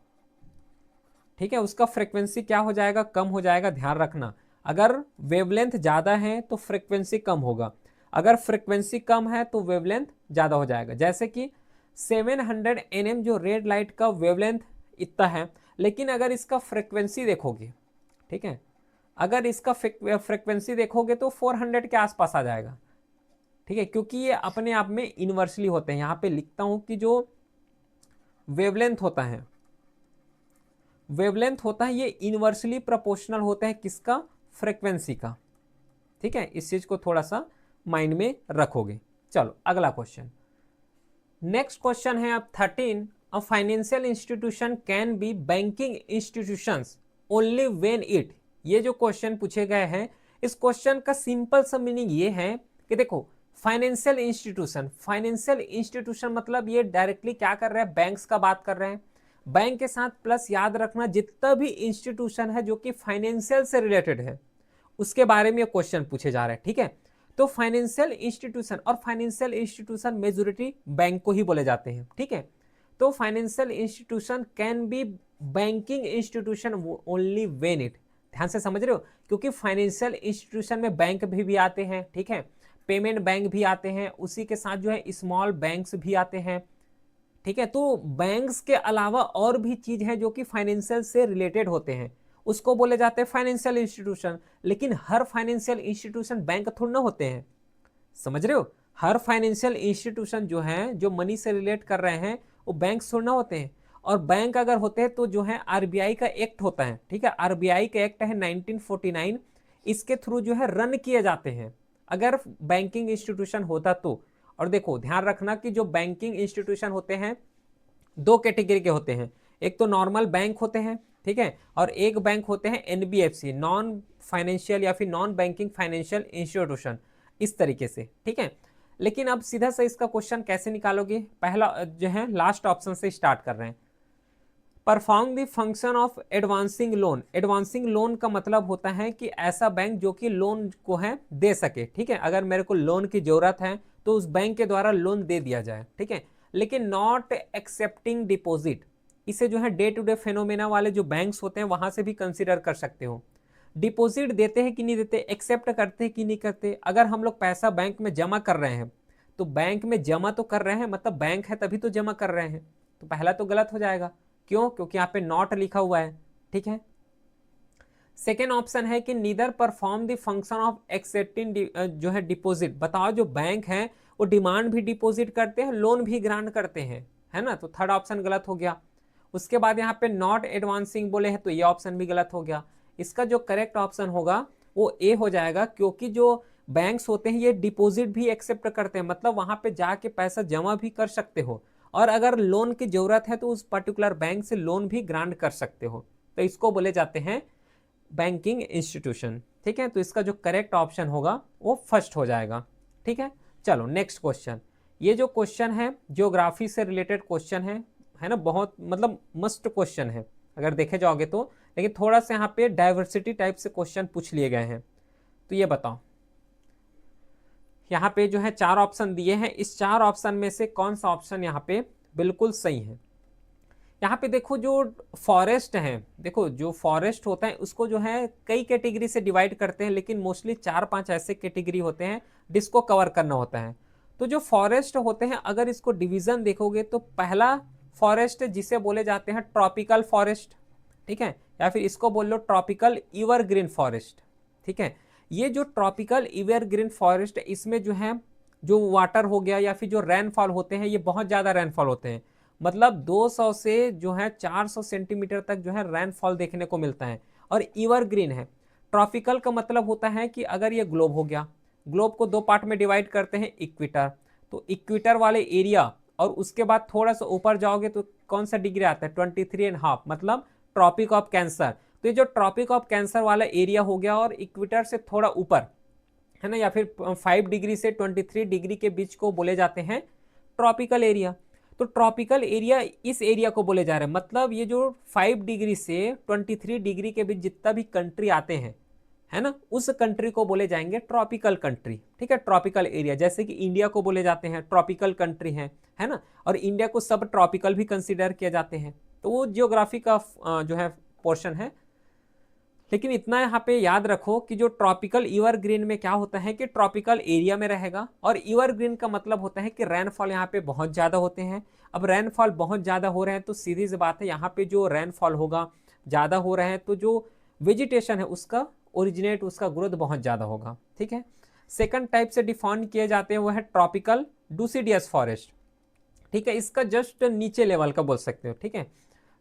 ठीक है, उसका फ्रीक्वेंसी क्या हो जाएगा, कम हो जाएगा, ध्यान रखना। अगर वेवलेंथ ज्यादा है तो फ्रीक्वेंसी कम होगा, अगर फ्रीक्वेंसी कम है तो वेवलेंथ ज्यादा हो जाएगा। जैसे कि 700 nm जो रेड लाइट का वेवलेंथ इतना है, लेकिन अगर इसका फ्रीक्वेंसी देखोगे, ठीक है, अगर इसका फ्रीक्वेंसी देखोगे तो 400 के आसपास आ जाएगा। ठीक है, क्योंकि ये अपने आप में इनवर्सली होते हैं। यहां पे लिखता हूं कि जो वेवलेंथ होता है, ये इनवर्सली प्रोपोर्शनल होता है किसका, फ्रीक्वेंसी का। ठीक है, इस चीज को थोड़ा सा माइंड में रखोगे। चलो अगला क्वेश्चन, नेक्स्ट क्वेश्चन है अब 13, a financial institution can be banking institutions only when it. ये जो क्वेश्चन पूछे गए हैं, इस क्वेश्चन का सिंपल सा मीनिंग ये है कि देखो फाइनेंशियल इंस्टीट्यूशन मतलब ये डायरेक्टली क्या कर रहे हैं, बैंक्स का बात कर रहे हैं। बैंक के साथ प्लस याद रखना जितना भी इंस्टीट्यूशन है जो कि फाइनेंशियल से रिलेटेड है उसके बारे में ये क्वेश्चन पूछे जा रहे हैं। ठीक है, तो फाइनेंशियल इंस्टीट्यूशन, और फाइनेंशियल इंस्टीट्यूशन मेजोरिटी बैंक को ही बोले जाते हैं। ठीक है, तो financial institution can be banking institution only when it, ध्यान से समझ रहे हो, क्योंकि फाइनेंशियल इंस्टीट्यूशन में बैंक भी आते हैं, ठीक है, पेमेंट बैंक भी आते हैं, उसी के साथ जो है स्मॉल बैंक्स भी आते हैं। ठीक है, तो बैंक्स के अलावा और भी चीज है जो कि फाइनेंशियल से रिलेटेड होते हैं, उसको बोले जाते हैं फाइनेंशियल इंस्टीट्यूशन। लेकिन हर फाइनेंशियल इंस्टीट्यूशन बैंक थोड़ा ना होते हैं, समझ रहे हो, हर फाइनेंशियल इंस्टीट्यूशन जो है जो मनी से रिलेट कर रहे हैं वो बैंक थोड़ा ना होते हैं। और बैंक अगर होते हैं तो जो है आरबीआई का एक्ट होता है, ठीक है, आरबीआई का एक्ट है 1949, इसके थ्रू जो है रन किए जाते हैं अगर बैंकिंग इंस्टीट्यूशन होता तो। और देखो ध्यान रखना कि जो बैंकिंग इंस्टीट्यूशन होते हैं दो कैटेगरी के होते हैं, एक तो नॉर्मल बैंक होते हैं, ठीक है, और एक बैंक होते हैं एनबीएफसी, नॉन फाइनेंशियल या फिर नॉन बैंकिंग फाइनेंशियल इंस्टीट्यूशन, इस तरीके से। ठीक है, लेकिन अब सीधा से इसका क्वेश्चन कैसे निकालोगे, पहला जो है लास्ट ऑप्शन से स्टार्ट कर रहे हैं, perform the function of advancing loan. Advancing loan का मतलब होता है कि ऐसा बैंक जो कि लोन को है दे सके। ठीक है, अगर मेरे को लोन की जरूरत है तो उस बैंक के द्वारा लोन दे दिया जाए। ठीक है, लेकिन नॉट एक्सेप्टिंग डिपॉजिट, इसे जो है डे टू डे फेनोमेना वाले जो बैंक्स होते हैं वहां से भी कंसीडर कर सकते हो। डिपॉजिट देते हैं कि नहीं देते, एक्सेप्ट करते हैं कि नहीं करते। अगर हम लोग पैसा बैंक में जमा कर रहे हैं तो बैंक में जमा तो कर रहे हैं, मतलब बैंक है तभी तो जमा कर रहे हैं, तो पहला तो गलत हो जाएगा। क्यों, क्योंकि यहाँ पे नॉट लिखा हुआ है। ठीक है, सेकेंड ऑप्शन है कि neither perform the function of accepting जो है डिपॉजिट। बताओ जो बैंक है वो डिमांड भी डिपॉजिट करते हैं, लोन भी ग्रांट करते हैं, है ना, तो थर्ड ऑप्शन गलत हो गया। उसके बाद यहाँ पे नॉट एडवांसिंग बोले हैं तो ये ऑप्शन भी गलत हो गया। इसका जो करेक्ट ऑप्शन होगा वो ए हो जाएगा, क्योंकि जो बैंक्स होते हैं ये डिपॉजिट भी एक्सेप्ट करते हैं, मतलब वहां पे जाके पैसा जमा भी कर सकते हो, और अगर लोन की जरूरत है तो उस पर्टिकुलर बैंक से लोन भी ग्रांट कर सकते हो, तो इसको बोले जाते हैं बैंकिंग इंस्टीट्यूशन। ठीक है, तो इसका जो करेक्ट ऑप्शन होगा वो फर्स्ट हो जाएगा। ठीक है, चलो नेक्स्ट क्वेश्चन। ये जो क्वेश्चन है ज्योग्राफी से रिलेटेड क्वेश्चन है ना, बहुत मतलब मस्ट क्वेश्चन है अगर देखे जाओगे तो, लेकिन थोड़ा सा यहाँ पे डाइवर्सिटी टाइप से क्वेश्चन पूछ लिए गए हैं। तो ये बताओ, यहाँ पे जो है 4 ऑप्शन दिए हैं, इस 4 ऑप्शन में से कौन सा ऑप्शन यहाँ पे बिल्कुल सही है। यहाँ पे देखो जो फॉरेस्ट है, देखो जो फॉरेस्ट होता है उसको जो है कई कैटेगरी से डिवाइड करते हैं, लेकिन मोस्टली 4-5 ऐसे कैटेगरी होते हैं जिसको कवर करना होता है। तो जो फॉरेस्ट होते हैं अगर इसको डिवीजन देखोगे तो पहला फॉरेस्ट जिसे बोले जाते हैं ट्रॉपिकल फॉरेस्ट, ठीक है, या फिर इसको बोल लो ट्रॉपिकल एवरग्रीन फॉरेस्ट, ठीक है। ये जो ट्रॉपिकल एवरग्रीन फॉरेस्ट इसमें जो है जो वाटर हो गया या फिर जो रेनफॉल होते हैं ये बहुत ज़्यादा रेनफॉल होते हैं, मतलब 200 से जो है 400 सेंटीमीटर तक जो है रेनफॉल देखने को मिलता है। और एवरग्रीन है। ट्रॉपिकल का मतलब होता है कि अगर ये ग्लोब हो गया, ग्लोब को दो पार्ट में डिवाइड करते हैं, इक्वेटर, तो इक्वेटर वाले एरिया और उसके बाद थोड़ा सा ऊपर जाओगे तो कौन सा डिग्री आता है 23.5, मतलब ट्रॉपिक ऑफ कैंसर। तो ये जो ट्रॉपिक ऑफ कैंसर वाला एरिया हो गया और इक्वेटर से थोड़ा ऊपर है ना, या फिर 5 डिग्री से 23 डिग्री के बीच को बोले जाते हैं ट्रॉपिकल एरिया। तो ट्रॉपिकल एरिया इस एरिया को बोले जा रहे हैं, मतलब ये जो 5 डिग्री से 23 डिग्री के बीच जितना भी कंट्री आते हैं है ना, उस कंट्री को बोले जाएंगे ट्रॉपिकल कंट्री, ठीक है, ट्रॉपिकल एरिया। जैसे कि इंडिया को बोले जाते हैं ट्रॉपिकल कंट्री है ना, और इंडिया को सब ट्रॉपिकल भी कंसिडर किए जाते हैं। तो वो जियोग्राफी का जो है पोर्शन है। लेकिन इतना यहाँ पे याद रखो कि जो ट्रॉपिकल एवरग्रीन में क्या होता है कि ट्रॉपिकल एरिया में रहेगा, और एवरग्रीन का मतलब होता है कि रेनफॉल यहाँ पे बहुत ज़्यादा होते हैं। अब रेनफॉल बहुत ज़्यादा हो रहे हैं तो सीधी सी बात है यहाँ पे जो रेनफॉल होगा ज़्यादा हो रहे हैं तो जो वेजिटेशन है उसका ओरिजिनेट, उसका ग्रोथ बहुत ज़्यादा होगा, ठीक है। सेकंड टाइप से डिफाइन किए जाते हैं वो है ट्रॉपिकल डूसिडियस फॉरेस्ट, ठीक है, इसका जस्ट नीचे लेवल का बोल सकते हो, ठीक है,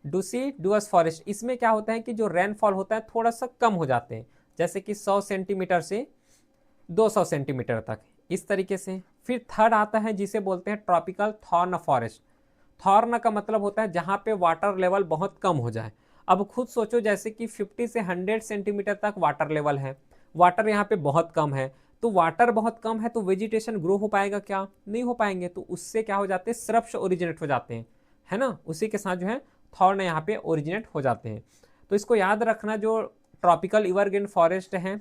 डूसिडुअस फॉरेस्ट। इसमें क्या होता है कि जो रेनफॉल होता है थोड़ा सा कम हो जाते हैं, जैसे कि 100 सेंटीमीटर से 200 सेंटीमीटर तक, इस तरीके से। फिर थर्ड आता है जिसे बोलते हैं ट्रॉपिकल थॉर्न फॉरेस्ट। थॉर्न का मतलब होता है जहाँ पे वाटर लेवल बहुत कम हो जाए। अब खुद सोचो जैसे कि 50 से 100 सेंटीमीटर तक वाटर लेवल है, वाटर यहाँ पे बहुत कम है, तो वाटर बहुत कम है तो वेजिटेशन ग्रो हो पाएगा क्या, नहीं हो पाएंगे, तो उससे क्या हो जाते हैं स्रप्स ओरिजिनेट हो जाते हैं, है ना, उसी के साथ जो है थॉर्न यहाँ पे ओरिजिनेट हो जाते हैं। तो इसको याद रखना, जो ट्रॉपिकल एवरग्रीन फॉरेस्ट है,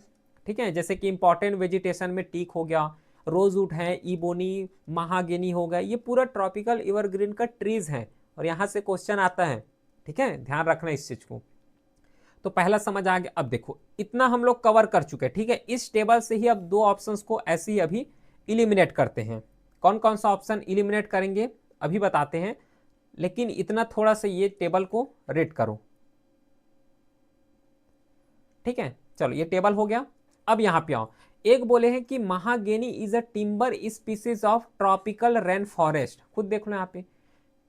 ठीक है, जैसे कि इंपॉर्टेंट वेजिटेशन में टीक हो गया, रोजवुड है, इबोनी, महागेनी हो गया, ये पूरा ट्रॉपिकल एवरग्रीन का ट्रीज है और यहाँ से क्वेश्चन आता है, ठीक है, ध्यान रखना इस चीज को। तो पहला समझ आ गया। अब देखो इतना हम लोग कवर कर चुके हैं, ठीक है। इस टेबल से ही अब दो ऑप्शंस को ऐसे ही अभी इलिमिनेट करते हैं। कौन कौन सा ऑप्शन इलिमिनेट करेंगे अभी बताते हैं, लेकिन इतना थोड़ा सा ये टेबल को रीड करो, ठीक है। चलो ये टेबल हो गया। अब यहां पे आओ, एक बोले हैं कि mahogany is a timber species of tropical rain forest. खुद देख लो यहाँ पे,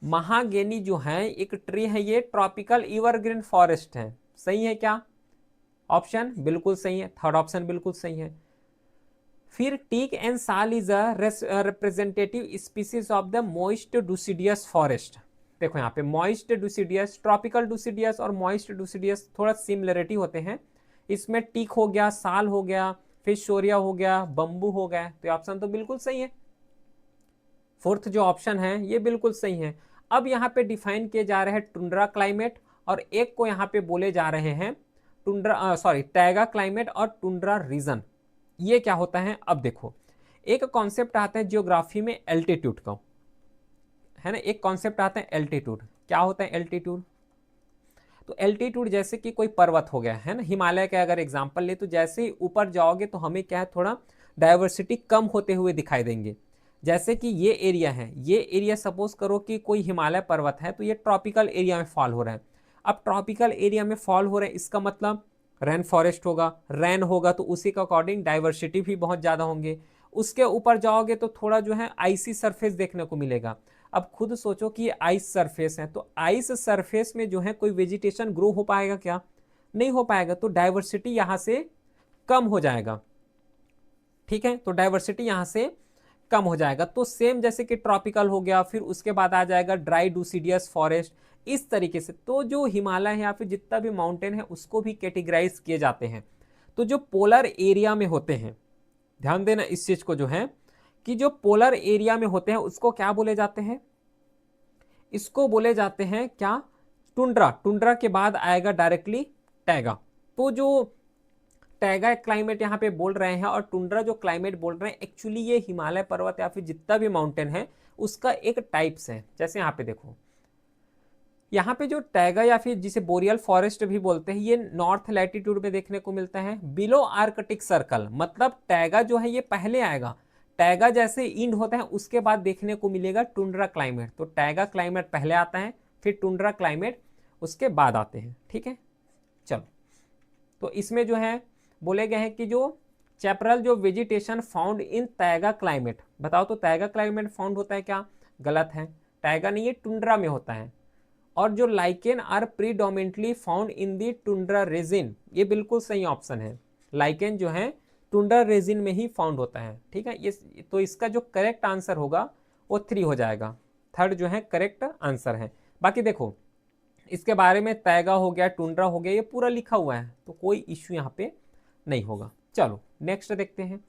महागेनी जो है एक ट्री है, ये ट्रॉपिकल एवरग्रीन फॉरेस्ट है। सही है क्या? ऑप्शन बिल्कुल सही है, थर्ड ऑप्शन बिल्कुल सही है। फिर teak and sal is a representative species of the moist deciduous forest. देखो यहाँ पे मॉइस्ट डूसिडियस, ट्रॉपिकल डूसिडियस और मॉइस्ट डूसिडियस थोड़ा सिमिलरिटी होते हैं। इसमें टीक हो गया, साल हो गया, फिर शोरिया हो गया, बंबू हो गया, तो ऑप्शन तो बिल्कुल सही है। फोर्थ जो ऑप्शन है ये बिल्कुल सही है। अब यहाँ पे डिफाइन किए जा रहे हैं टुंड्रा क्लाइमेट, और एक को यहाँ पे बोले जा रहे हैं टैगा क्लाइमेट और टुंड्रा रीजन। ये क्या होता है अब देखो, एक कॉन्सेप्ट आता है जियोग्राफी में एल्टीट्यूड का, है ना, एक कॉन्सेप्ट आता है एल्टीट्यूड। क्या होता है एल्टीट्यूड? तो एल्टीट्यूड जैसे कि कोई पर्वत हो गया है ना, हिमालय का अगर एग्जांपल ले तो जैसे ही ऊपर जाओगे तो हमें क्या है थोड़ा डाइवर्सिटी कम होते हुए दिखाई देंगे। जैसे कि ये एरिया है, ये एरिया सपोज करो कि कोई हिमालय पर्वत है तो ये ट्रॉपिकल एरिया में फॉल हो रहा है। अब ट्रॉपिकल एरिया में फॉल हो रहा है इसका मतलब रेन फॉरेस्ट होगा, रेन होगा तो उसी के अकॉर्डिंग डाइवर्सिटी भी बहुत ज़्यादा होंगे। उसके ऊपर जाओगे तो थोड़ा जो है आइसी सरफेस देखने को मिलेगा। अब खुद सोचो कि ये आइस सरफेस है, तो आइस सरफेस में जो है कोई वेजिटेशन ग्रो हो पाएगा क्या? नहीं हो पाएगा, तो डाइवर्सिटी यहाँ से कम हो जाएगा, ठीक है, तो डाइवर्सिटी यहाँ से कम हो जाएगा। तो सेम जैसे कि ट्रॉपिकल हो गया, फिर उसके बाद आ जाएगा ड्राई डूसिडियस फॉरेस्ट, इस तरीके से। तो जो हिमालय है या फिर जितना भी माउंटेन है उसको भी कैटेगराइज किए जाते हैं। तो जो पोलर एरिया में होते हैं, ध्यान देना इस चीज को, जो है कि जो पोलर एरिया में होते हैं उसको क्या बोले जाते हैं? इसको बोले जाते हैं क्या? टुंड्रा। टुंड्रा के बाद आएगा डायरेक्टली टैगा। तो जो टैगा क्लाइमेट यहाँ पे बोल रहे हैं और टुंड्रा जो क्लाइमेट बोल रहे हैं, एक्चुअली ये हिमालय पर्वत या फिर जितना भी माउंटेन है उसका एक टाइप्स है। जैसे यहाँ पे देखो, यहाँ पे जो टैगा या फिर जिसे बोरियल फॉरेस्ट भी बोलते हैं, ये नॉर्थ लैटिट्यूड में देखने को मिलता है बिलो आर्कटिक सर्कल। मतलब टैगा जो है ये पहले आएगा, टैगा जैसे इंड होता है उसके बाद देखने को मिलेगा टुंड्रा क्लाइमेट। तो टैगा क्लाइमेट पहले आता है, फिर टुंड्रा क्लाइमेट उसके बाद आते हैं। ठीक है, चलो। तो इसमें जो है बोले गए हैं कि जो चैपरल जो vegetation found in taiga climate, बताओ तो टैगा क्लाइमेट फाउंड होता है क्या? गलत है, टैगा नहीं, ये टुंड्रा में होता है। और जो lichen are predominantly found in the tundra region, ये बिल्कुल सही ऑप्शन है। लाइकेन जो है टुंड्रा रेजिन में ही फाउंड होता है। ठीक है, ये तो इसका जो करेक्ट आंसर होगा वो 3 हो जाएगा। थर्ड जो है करेक्ट आंसर है। बाकी देखो इसके बारे में तैगा हो गया, टुंड्रा हो गया, ये पूरा लिखा हुआ है, तो कोई इश्यू यहाँ पे नहीं होगा। चलो नेक्स्ट देखते हैं।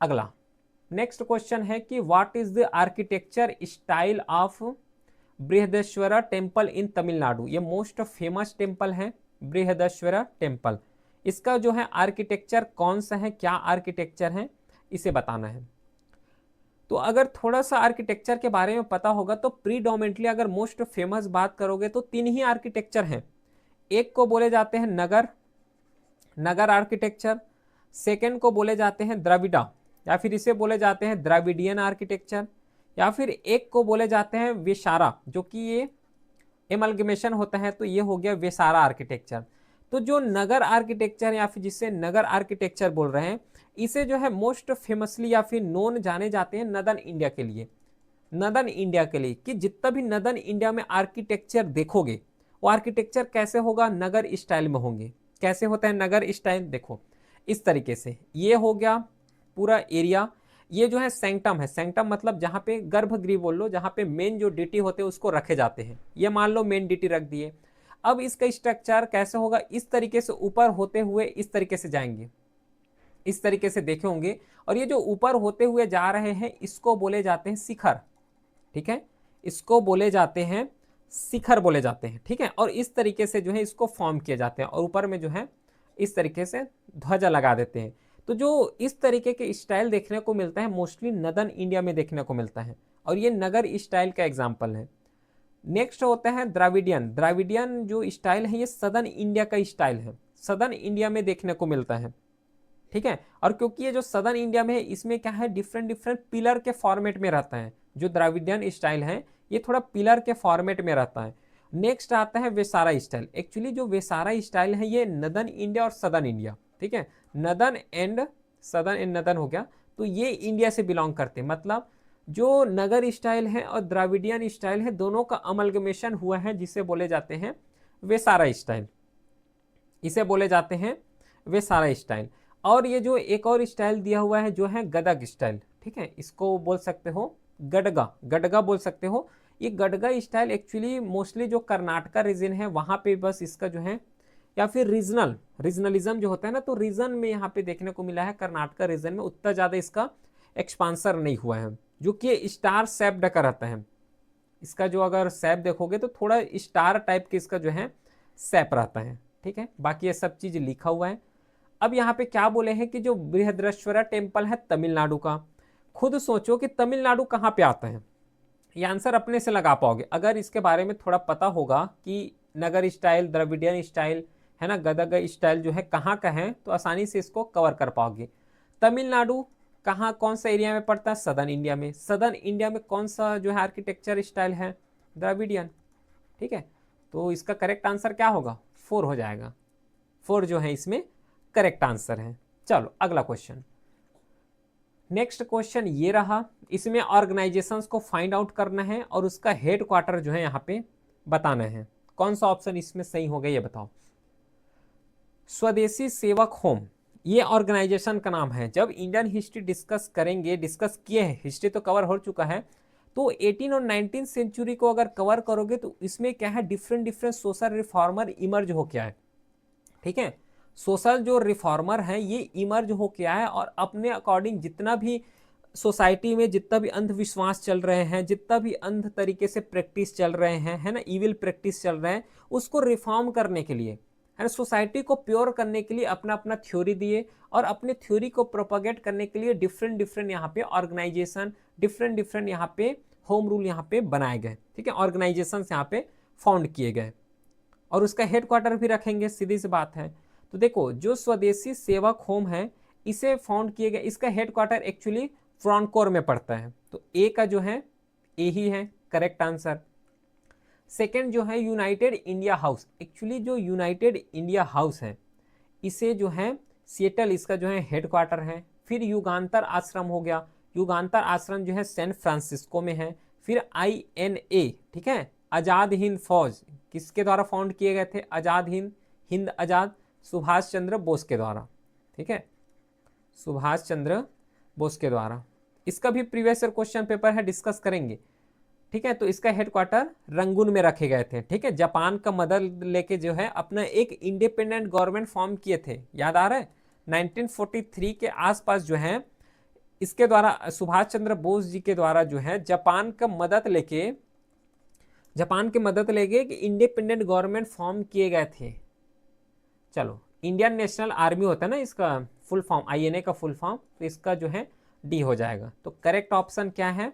अगला नेक्स्ट क्वेश्चन है कि what is the architecture style of Brihadeeswara temple in Tamil Nadu. ये मोस्ट फेमस टेम्पल है बृहदेश्वरा टेम्पल। इसका जो है आर्किटेक्चर कौन सा है, क्या आर्किटेक्चर है, इसे बताना है। तो अगर थोड़ा सा आर्किटेक्चर के बारे में पता होगा तो प्रीडोमिनेटली अगर मोस्ट फेमस बात करोगे तो 3 ही आर्किटेक्चर हैं। एक को बोले जाते हैं नगर आर्किटेक्चर, सेकेंड को बोले जाते हैं द्रविड़ा या फिर इसे बोले जाते हैं द्राविडियन आर्किटेक्चर, या फिर एक को बोले जाते हैं वेसारा, जो कि ये एमलगमेशन होता है, तो ये हो गया वेसारा आर्किटेक्चर। तो जो नगर आर्किटेक्चर या फिर जिसे नगर आर्किटेक्चर बोल रहे हैं, इसे जो है मोस्ट फेमसली या फिर नोन जाने जाते हैं नदर्न इंडिया के लिए। नदर्न इंडिया के लिए कि जितना भी नदर्न इंडिया में आर्किटेक्चर देखोगे वो आर्किटेक्चर कैसे होगा, नगर स्टाइल में होंगे। कैसे होता है नगर स्टाइल, देखो इस तरीके से। ये हो गया पूरा एरिया, ये जो है सैंक्टम है। सैंक्टम मतलब जहाँ पे गर्भगृह बोल लो, जहाँ पे मेन जो डिटी होते हैं उसको रखे जाते हैं। ये मान लो मेन डिटी रख दिए। अब इसका स्ट्रक्चर कैसे होगा, इस तरीके से ऊपर होते हुए इस तरीके से जाएंगे, इस तरीके से देखे होंगे। और ये जो ऊपर होते हुए जा रहे हैं इसको बोले जाते हैं शिखर। ठीक है, इसको बोले जाते हैं शिखर बोले जाते हैं। ठीक है, और इस तरीके से जो है इसको फॉर्म किए जाते हैं और ऊपर में जो है इस तरीके से ध्वजा लगा देते हैं। तो जो इस तरीके के स्टाइल देखने को मिलता है मोस्टली नदर्न इंडिया में देखने को मिलता है, और ये नगर स्टाइल का एग्जाम्पल है। नेक्स्ट होता है द्राविडियन। द्राविडियन जो स्टाइल है ये सदर्न इंडिया का स्टाइल है, सदर्न इंडिया में देखने को मिलता है। ठीक है, और क्योंकि ये जो सदर्न इंडिया में है इसमें क्या है डिफरेंट डिफरेंट पिलर के फॉर्मेट में रहता है। जो द्राविडियन स्टाइल है ये थोड़ा पिलर के फॉर्मेट में रहता है। नेक्स्ट आता है वेसारा स्टाइल। एक्चुअली जो वेसारा स्टाइल है ये नदर्न इंडिया और सदर्न इंडिया, ठीक है, northern and southern and northern हो गया, तो ये इंडिया से बिलोंग करते हैं। मतलब जो नगर स्टाइल है और द्राविडियन स्टाइल है दोनों का अमलगमेशन हुआ है, जिसे बोले जाते हैं वेसारा स्टाइल, इसे बोले जाते हैं वेसारा स्टाइल। और ये जो एक और स्टाइल दिया हुआ है जो है गदग स्टाइल। ठीक है, इसको बोल सकते हो गडगा, गडगा बोल सकते हो। ये गडगा स्टाइल एक्चुअली मोस्टली जो कर्नाटका रीजन है वहाँ पे बस इसका जो है, या फिर रीजनलिज्म जो होता है ना, तो रीजन में यहाँ पे देखने को मिला है। कर्नाटका रीजन में उतना ज़्यादा इसका एक्सपांसर नहीं हुआ है, जो कि स्टार शेप्ड का रहता है। इसका जो अगर शेप देखोगे तो थोड़ा स्टार टाइप के इसका जो है शेप रहता है। ठीक है, बाकी ये सब चीज़ लिखा हुआ है। अब यहाँ पे क्या बोले हैं कि जो बृहदेश्वरा टेम्पल है तमिलनाडु का, खुद सोचो कि तमिलनाडु कहाँ पे आता है। ये आंसर अपने से लगा पाओगे अगर इसके बारे में थोड़ा पता होगा कि नगर स्टाइल, द्रविडियन स्टाइल है ना, गदग स्टाइल जो है कहाँ का है, तो आसानी से इसको कवर कर पाओगे। तमिलनाडु कहाँ, कौन सा एरिया में पड़ता है, सदर्न इंडिया में। सदर्न इंडिया में कौन सा जो है आर्किटेक्चर स्टाइल है, द्रविडियन। ठीक है, तो इसका करेक्ट आंसर क्या होगा, 4 हो जाएगा। 4 जो है इसमें करेक्ट आंसर है। चलो अगला क्वेश्चन। नेक्स्ट क्वेश्चन ये रहा, इसमें ऑर्गेनाइजेशंस को फाइंड आउट करना है और उसका हेड क्वार्टर जो है यहाँ पे बताना है। कौन सा ऑप्शन इसमें सही होगा ये बताओ। स्वदेशी सेवक होम ये ऑर्गेनाइजेशन का नाम है। जब इंडियन हिस्ट्री डिस्कस करेंगे, डिस्कस किए हैं, हिस्ट्री तो कवर हो चुका है, तो 18 और 19 सेंचुरी को अगर कवर करोगे तो इसमें क्या है different different social reformer emerge हो क्या है। ठीक है, सोशल जो रिफॉर्मर हैं ये इमर्ज हो क्या है और अपने अकॉर्डिंग जितना भी सोसाइटी में जितना भी अंधविश्वास चल रहे हैं, जितना भी अंध तरीके से प्रैक्टिस चल रहे हैं, है ना, इविल प्रैक्टिस चल रहे हैं, उसको रिफॉर्म करने के लिए, है ना, सोसाइटी को प्योर करने के लिए अपना अपना थ्योरी दिए और अपने थ्योरी को प्रोपागेट करने के लिए डिफरेंट डिफरेंट यहाँ पे ऑर्गेनाइजेशन, डिफरेंट डिफरेंट यहाँ पे होम रूल यहाँ पे बनाए गए। ठीक है, ऑर्गेनाइजेशन यहाँ पे फाउंड किए गए, और उसका हेडक्वार्टर भी रखेंगे, सीधी सी बात है। तो देखो जो स्वदेशी सेवक होम है इसे फाउंड किए गए, इसका हेडक्वार्टर एक्चुअली फ्रॉनकोर में पड़ता है, तो ए का जो है ए ही है करेक्ट आंसर। सेकेंड जो है यूनाइटेड इंडिया हाउस, एक्चुअली जो यूनाइटेड इंडिया हाउस है इसे जो है सिएटल इसका जो है हेडक्वार्टर है। फिर युगांतर आश्रम हो गया, युगांतर आश्रम जो है सैन फ्रांसिस्को में है। फिर INA, ठीक है, आज़ाद हिंद फौज किसके द्वारा फाउंड किए गए थे, आज़ाद हिंद, हिंद आज़ाद, सुभाष चंद्र बोस के द्वारा, ठीक है, सुभाष चंद्र बोस के द्वारा। इसका भी प्रीवियस ईयर क्वेश्चन पेपर है, डिस्कस करेंगे, ठीक है। तो इसका हेडक्वार्टर रंगून में रखे गए थे, ठीक है। जापान का मदद लेके जो है अपना एक इंडिपेंडेंट गवर्नमेंट फॉर्म किए थे, याद आ रहा है 1943 के आसपास जो है इसके द्वारा सुभाष चंद्र बोस जी के द्वारा जो है जापान की मदद लेके एक इंडिपेंडेंट गवर्नमेंट फॉर्म किए गए थे। चलो, इंडियन नेशनल आर्मी होता है ना इसका फुल फॉर्म, INA का फुल फॉर्म, तो इसका जो है डी हो जाएगा। तो करेक्ट ऑप्शन क्या है,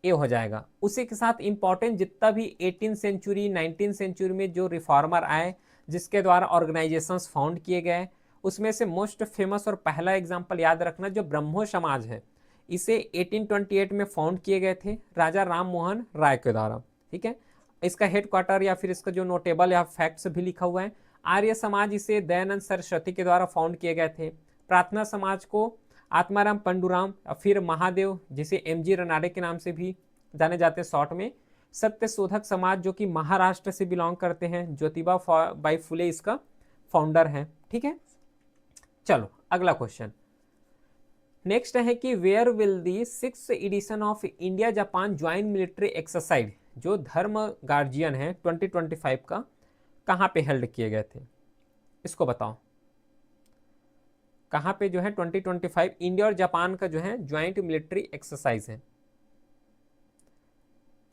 ए हो जाएगा। उसी के साथ इंपॉर्टेंट जितना भी 18 सेंचुरी 19 सेंचुरी में जो रिफॉर्मर आए जिसके द्वारा ऑर्गेनाइजेशंस फाउंड किए गए, उसमें से मोस्ट फेमस और पहला एग्जांपल याद रखना जो ब्रह्मो समाज है, इसे 1828 में फाउंड किए गए थे राजा राम मोहन राय के द्वारा, ठीक है। इसका हेडक्वार्टर या फिर इसका जो नोटेबल या फैक्ट्स भी लिखा हुआ है, आर्य समाज इसे दयानंद सरस्वती के द्वारा फाउंड किए गए थे। प्रार्थना समाज को आत्माराम पंडुराम, फिर महादेव जिसे MG रनाडे के नाम से भी जाने जाते हैं शॉर्ट में। सत्य शोधक समाज जो कि महाराष्ट्र से बिलोंग करते हैं, ज्योतिबा बाई फुले इसका फाउंडर है, ठीक है। चलो अगला क्वेश्चन नेक्स्ट है कि where will the 6th edition of India Japan joint military exercise जो धर्म गार्जियन है 2025 का कहाँ पे हेल्ड किए गए थे, इसको बताओ। कहाँ पे जो है 2025 इंडिया और जापान का जो है ज्वाइंट मिलिट्री एक्सरसाइज है,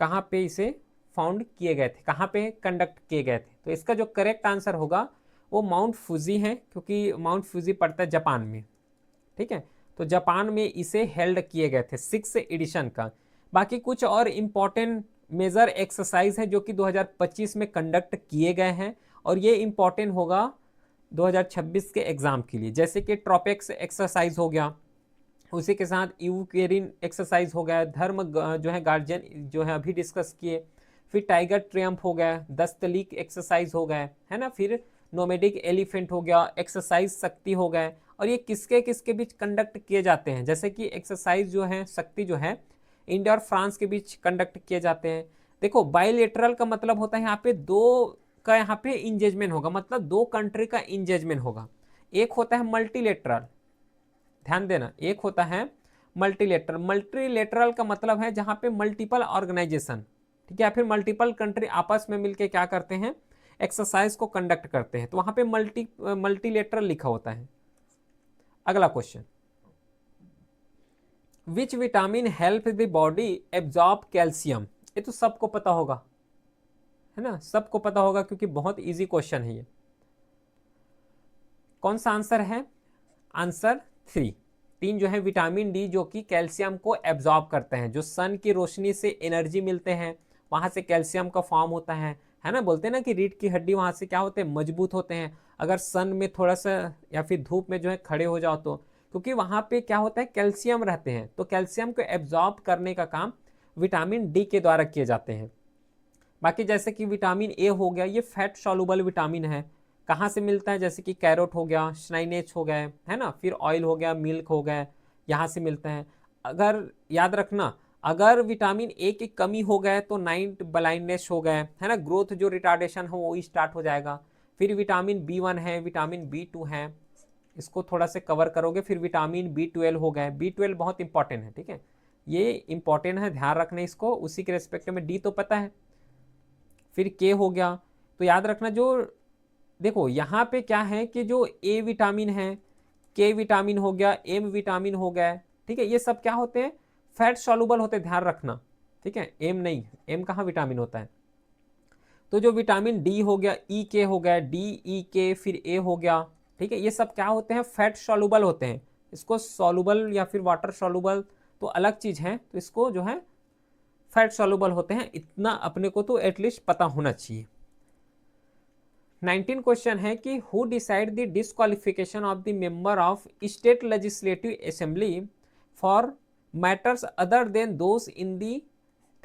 कहाँ पे इसे फाउंड किए गए थे, कहाँ पे कंडक्ट किए गए थे। तो इसका जो करेक्ट आंसर होगा वो माउंट फूजी है, क्योंकि माउंट फूजी पड़ता है जापान में, ठीक है। तो जापान में इसे हेल्ड किए गए थे 6th एडिशन का। बाकी कुछ और इम्पॉर्टेंट मेजर एक्सरसाइज है जो कि 2025 में कंडक्ट किए गए हैं, और ये इम्पॉर्टेंट होगा 2026 के एग्जाम के लिए, जैसे कि ट्रॉपेक्स एक्सरसाइज हो गया, उसी के साथ यूकेरिन एक्सरसाइज हो गया, धर्म जो है गार्जियन जो है अभी डिस्कस किए, फिर टाइगर ट्रियम्फ हो गया, 10 तलीक एक्सरसाइज हो गए, है ना, फिर नोमेडिक एलिफेंट हो गया, एक्सरसाइज शक्ति हो गए। और ये किसके किसके बीच कंडक्ट किए जाते हैं, जैसे कि एक्सरसाइज जो है शक्ति जो है इंडिया और फ्रांस के बीच कंडक्ट किए जाते हैं। देखो बाइलेटरल का मतलब होता है यहाँ पे दो का यहाँ पे इंगेजमेंट होगा, मतलब दो कंट्री का इंगेजमेंट होगा। एक होता है मल्टीलेटरल, ध्यान देना, एक होता है मल्टीलेटरल। मल्टीलेटरल का मतलब है जहां पे मल्टीपल ऑर्गेनाइजेशन, ठीक है, या फिर मल्टीपल कंट्री आपस में मिलकर क्या करते हैं, एक्सरसाइज को कंडक्ट करते हैं, तो वहां पे मल्टीलेटरल लिखा होता है। अगला question, which vitamin help the body absorb calcium, ये तो सबको पता होगा, है ना, सबको पता होगा क्योंकि बहुत इजी क्वेश्चन है ये। कौन सा आंसर है, आंसर 3 जो है विटामिन डी जो कि कैल्शियम को एब्जॉर्ब करते हैं, जो सन की रोशनी से एनर्जी मिलते हैं वहां से कैल्शियम का फॉर्म होता है ना। बोलते हैं ना कि रीढ़ की हड्डी वहां से क्या होते हैं, मजबूत होते हैं, अगर सन में थोड़ा सा या फिर धूप में जो है खड़े हो जाओ तो, क्योंकि वहां पे क्या होता है कैल्शियम रहते हैं, तो कैल्शियम को एब्जॉर्ब करने का काम विटामिन डी के द्वारा किए जाते हैं। बाकी जैसे कि विटामिन ए हो गया, ये फैट सॉल्युबल विटामिन है, कहाँ से मिलता है, जैसे कि कैरोट हो गया, स्नाइनेच हो गए, है ना, फिर ऑयल हो गया, मिल्क हो गए, यहाँ से मिलते हैं। अगर याद रखना, अगर विटामिन ए की कमी हो गए तो नाइट ब्लाइंडनेस हो गए, है ना, ग्रोथ जो रिटार्डेशन हो वो स्टार्ट हो जाएगा। फिर विटामिन B1 है, विटामिन B2 है, इसको थोड़ा से कवर करोगे। फिर विटामिन B12 हो गए, B12 बहुत इंपॉर्टेंट है, ठीक है, ये इंपॉर्टेंट है, ध्यान रखना इसको। उसी के रेस्पेक्ट में डी तो पता है। फिर के हो गया, तो याद रखना जो देखो यहाँ पे क्या है कि जो ए विटामिन है, के विटामिन हो गया, एम विटामिन हो गया, ठीक है, ये सब क्या होते हैं, फैट सॉल्युबल होते हैं, ध्यान रखना, ठीक है, एम नहीं, एम कहाँ विटामिन होता है। तो जो विटामिन डी हो गया, ई के हो गया, डी ई के, फिर ए हो गया, ठीक है, ये सब क्या होते हैं, फैट सॉल्युबल होते हैं। इसको सॉल्युबल या फिर वाटर सॉल्युबल तो अलग चीज है, तो इसको जो है फैट सॉल्युबल होते हैं, इतना अपने को तो एटलीस्ट पता होना चाहिए। 19 क्वेश्चन है कि who decide the disqualification of the member of state legislative assembly for matters other than those in the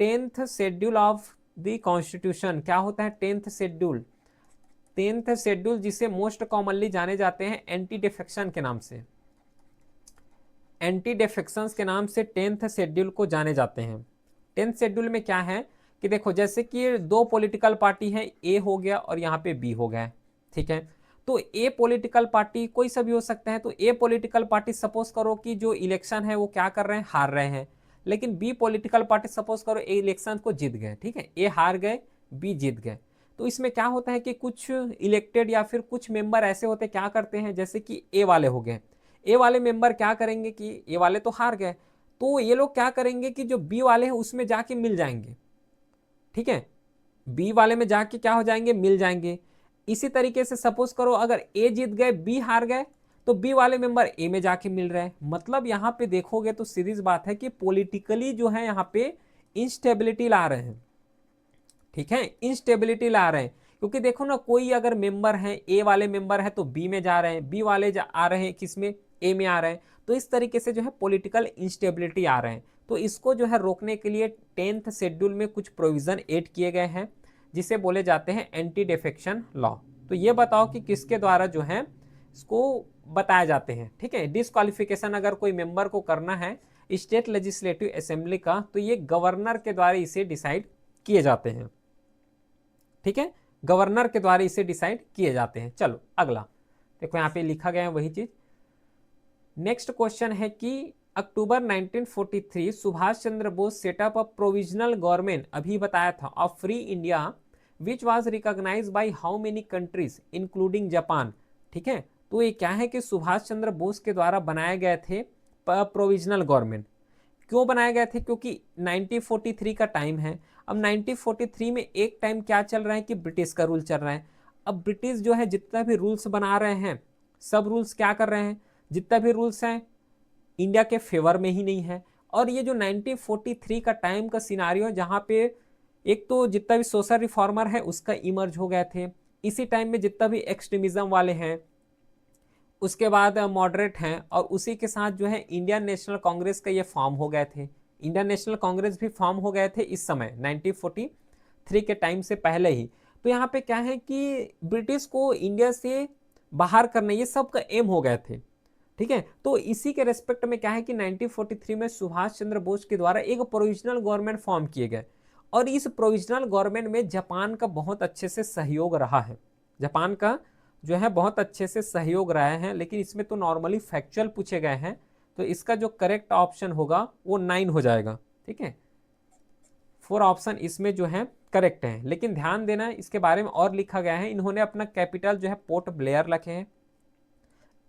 10th schedule of the constitution. क्या होता है 10th शेड्यूल? 10th शेड्यूल जिसे मोस्ट कॉमनली जाने जाते हैं एंटी डिफेक्शन के नाम से, एंटी डिफेक्शंस के नाम से 10th शेड्यूल को जाने जाते हैं। 10th शेड्यूल में क्या है कि देखो, जैसे कि दो पॉलिटिकल पार्टी है, ए हो गया और यहाँ पे बी हो गया, ठीक है। तो ए पॉलिटिकल पार्टी कोई सा भी हो सकता है, तो ए पॉलिटिकल पार्टी सपोज करो कि जो इलेक्शन है वो क्या कर रहे हैं, हार रहे हैं, लेकिन बी पॉलिटिकल पार्टी सपोज करो ए इलेक्शन को जीत गए, ठीक है, ए हार गए बी जीत गए। तो इसमें क्या होता है कि कुछ इलेक्टेड या फिर कुछ मेंबर ऐसे होते क्या करते हैं, जैसे कि ए वाले हो गए, ए वाले मेंबर क्या करेंगे कि ए वाले तो हार गए, तो ये लोग क्या करेंगे कि जो बी वाले हैं उसमें जाके मिल जाएंगे, ठीक है, बी वाले में जाके क्या हो जाएंगे, मिल जाएंगे। इसी तरीके से सपोज करो अगर ए जीत गए बी हार गए, तो बी वाले मेंबर ए में जाके मिल रहे हैं। मतलब यहाँ पे देखोगे तो सीरीज बात है कि पॉलिटिकली जो है यहाँ पे इंस्टेबिलिटी ला रहे हैं, ठीक है, इंस्टेबिलिटी ला रहे हैं। क्योंकि देखो ना, कोई अगर मेंबर है, ए वाले मेंबर है तो बी में जा रहे हैं, बी वाले आ रहे हैं किसमें, ए में आ रहे हैं, तो इस तरीके से जो है पॉलिटिकल इंस्टेबिलिटी आ रहे हैं। तो इसको जो है रोकने के लिए 10th शेड्यूल में कुछ प्रोविजन ऐड किए गए हैं जिसे बोले जाते हैं एंटी डिफेक्शन लॉ। तो ये बताओ कि किसके द्वारा जो है इसको बताए जाते हैं, ठीक है। डिस्क्वालिफिकेशन अगर कोई मेंबर को करना है स्टेट लेजिस्लेटिव असेंबली का, तो ये गवर्नर के द्वारा इसे डिसाइड किए जाते हैं, ठीक है, गवर्नर के द्वारा इसे डिसाइड किए जाते हैं। चलो अगला देखो, यहाँ पे लिखा गया है वही चीज। नेक्स्ट क्वेश्चन है कि October 1943 Subhash Chandra Bose set up a provisional government, अभी बताया था, of free India which was recognise by how many countries including Japan, ठीक है। तो ये क्या है कि सुभाष चंद्र बोस के द्वारा बनाए गए थे प्रोविजनल गवर्नमेंट। क्यों बनाए गए थे? क्योंकि 1943 का टाइम है। अब 1943 में एक टाइम क्या चल रहा है कि ब्रिटिश का रूल चल रहा है। अब ब्रिटिश जो है जितना भी रूल्स बना रहे हैं, सब रूल्स क्या कर रहे हैं, जितना भी रूल्स हैं इंडिया के फेवर में ही नहीं है। और ये जो 1943 का टाइम का सिनारियो है, जहाँ पे एक तो जितना भी सोशल रिफॉर्मर है उसका इमर्ज हो गए थे, इसी टाइम में जितना भी एक्सट्रीमिज्म वाले हैं, उसके बाद मॉडरेट हैं, और उसी के साथ जो है इंडियन नेशनल कांग्रेस का ये फॉर्म हो गए थे। इंडियन नेशनल कांग्रेस भी फॉर्म हो गए थे इस समय 1943 के टाइम से पहले ही। तो यहाँ पे क्या है कि ब्रिटिश को इंडिया से बाहर करने, ये सब का एम हो गए थे, ठीक है। तो इसी के रेस्पेक्ट में क्या है कि 1943 में सुभाष चंद्र बोस के द्वारा एक प्रोविजनल गवर्नमेंट फॉर्म किए गए, और इस प्रोविजनल गवर्नमेंट में जापान का बहुत अच्छे से सहयोग रहा है, जापान का जो है बहुत अच्छे से सहयोग रहे हैं। लेकिन इसमें तो नॉर्मली फैक्चुअल पूछे गए हैं, तो इसका जो करेक्ट ऑप्शन होगा वो 9 हो जाएगा, ठीक है। 4 ऑप्शन इसमें जो है करेक्ट है। लेकिन ध्यान देना, इसके बारे में और लिखा गया है, इन्होंने अपना कैपिटल जो है पोर्ट ब्लेयर रखे हैं,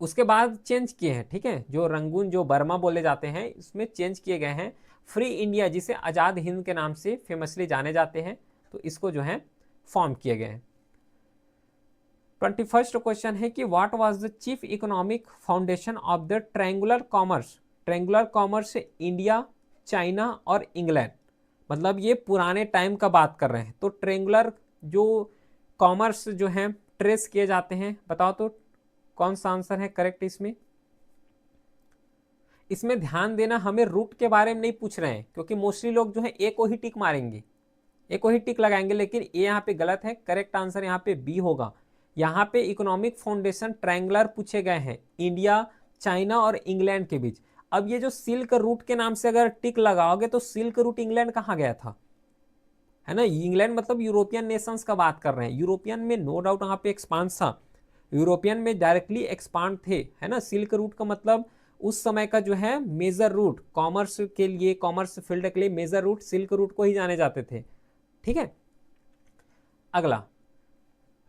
उसके बाद चेंज किए हैं, ठीक है। जो रंगून, जो बर्मा बोले जाते हैं, इसमें चेंज किए गए हैं फ्री इंडिया, जिसे आज़ाद हिंद के नाम से फेमसली जाने जाते हैं, तो इसको जो है फॉर्म किए गए हैं। 21st क्वेश्चन है कि what was the chief economic foundation of the triangular commerce. Triangular commerce India, China और इंग्लैंड, मतलब ये पुराने टाइम का बात कर रहे हैं। तो ट्रायंगुलर जो कॉमर्स जो है ट्रेस किए जाते हैं, बताओ तो कौन सा आंसर है करेक्ट इसमें। इसमें ध्यान देना, हमें रूट के बारे में नहीं पूछ रहे हैं, क्योंकि मोस्टली लोग जो है ए को ही टिक मारेंगे, ए को ही टिक लगाएंगे, लेकिन ए यहाँ पे गलत है। करेक्ट आंसर यहाँ पे बी होगा। यहाँ पे इकोनॉमिक फाउंडेशन ट्रायंगुलर पूछे गए हैं इंडिया, चाइना और इंग्लैंड के बीच। अब ये जो सिल्क रूट के नाम से अगर टिक लगाओगे, तो सिल्क रूट इंग्लैंड कहाँ गया था, है ना। इंग्लैंड मतलब यूरोपियन नेशंस का बात कर रहे हैं। यूरोपियन में नो डाउट यहाँ पे एक्सपांड था, यूरोपियन में डायरेक्टली एक्सपांड थे, है ना। सिल्क रूट का मतलब उस समय का जो है मेजर रूट, कॉमर्स के लिए, कॉमर्स फील्ड के लिए मेजर रूट सिल्क रूट को ही जाने जाते थे, ठीक है। अगला,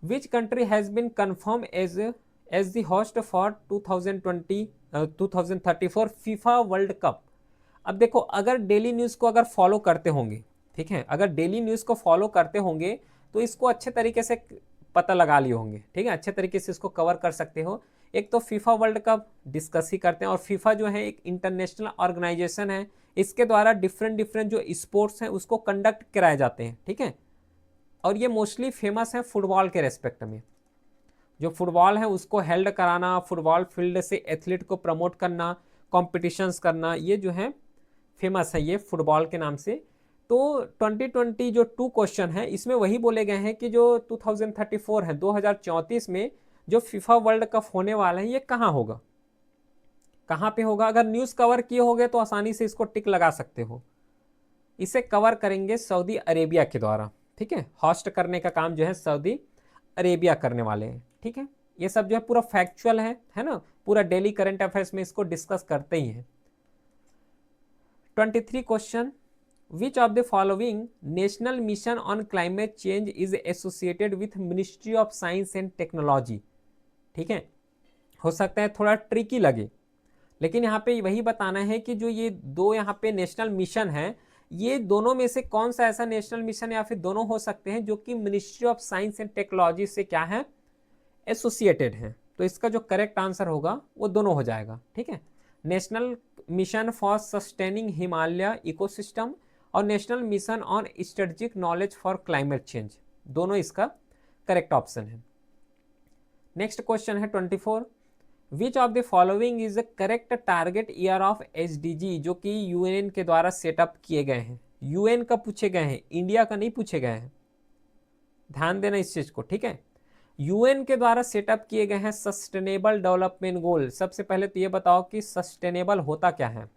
which country has been confirm as the host for 2034 FIFA World Cup. अब देखो, अगर डेली न्यूज़ को अगर फॉलो करते होंगे, ठीक है, अगर डेली न्यूज़ को फॉलो करते होंगे तो इसको अच्छे तरीके से पता लगा लिए होंगे, ठीक है, अच्छे तरीके से इसको कवर कर सकते हो। एक तो फीफा वर्ल्ड कप डिस्कस ही करते हैं, और फीफा जो है एक इंटरनेशनल ऑर्गेनाइजेशन है, इसके द्वारा डिफरेंट डिफरेंट जो स्पोर्ट्स हैं उसको कंडक्ट कराए जाते हैं, ठीक है। और ये मोस्टली फेमस है फुटबॉल के रेस्पेक्ट में। जो फुटबॉल है उसको हेल्ड कराना, फुटबॉल फील्ड से एथलीट को प्रमोट करना, कॉम्पिटिशन्स करना, ये जो है फेमस है ये फुटबॉल के नाम से। तो 2020 जो 2 क्वेश्चन है इसमें वही बोले गए हैं कि जो 2034 है, 2034 में जो फीफा वर्ल्ड कप होने वाला है ये कहाँ होगा, कहाँ पे होगा। अगर न्यूज़ कवर किए होगे तो आसानी से इसको टिक लगा सकते हो। इसे कवर करेंगे सऊदी अरेबिया के द्वारा, ठीक है। होस्ट करने का काम जो है सऊदी अरेबिया करने वाले हैं, ठीक है। ये सब जो है पूरा फैक्चुअल है ना, पूरा डेली करंट अफेयर्स में इसको डिस्कस करते ही हैं। 23 question, which of the following national mission on climate change is associated with ministry of science and technology, ठीक है। हो सकता है थोड़ा ट्रिकी लगे, लेकिन यहाँ पे वही बताना है कि जो ये दो यहाँ पे नेशनल मिशन है, ये दोनों में से कौन सा ऐसा नेशनल मिशन या फिर दोनों हो सकते हैं जो कि ministry of science and technology से क्या है, एसोसिएटेड है। तो इसका जो करेक्ट आंसर होगा वो दोनों हो जाएगा, ठीक है। National mission for sustaining Himalaya ecosystem और national mission on strategic knowledge for climate change, दोनों इसका करेक्ट ऑप्शन है। नेक्स्ट क्वेश्चन है 24, which of the following is the correct target year of SDG, जो कि यूएन के द्वारा सेटअप किए गए हैं। यूएन का पूछे गए हैं, इंडिया का नहीं पूछे गए हैं, ध्यान देना इस चीज को, ठीक है। यूएन के द्वारा सेटअप किए गए हैं सस्टेनेबल डेवलपमेंट गोल। सबसे पहले तो ये बताओ कि सस्टेनेबल होता क्या है,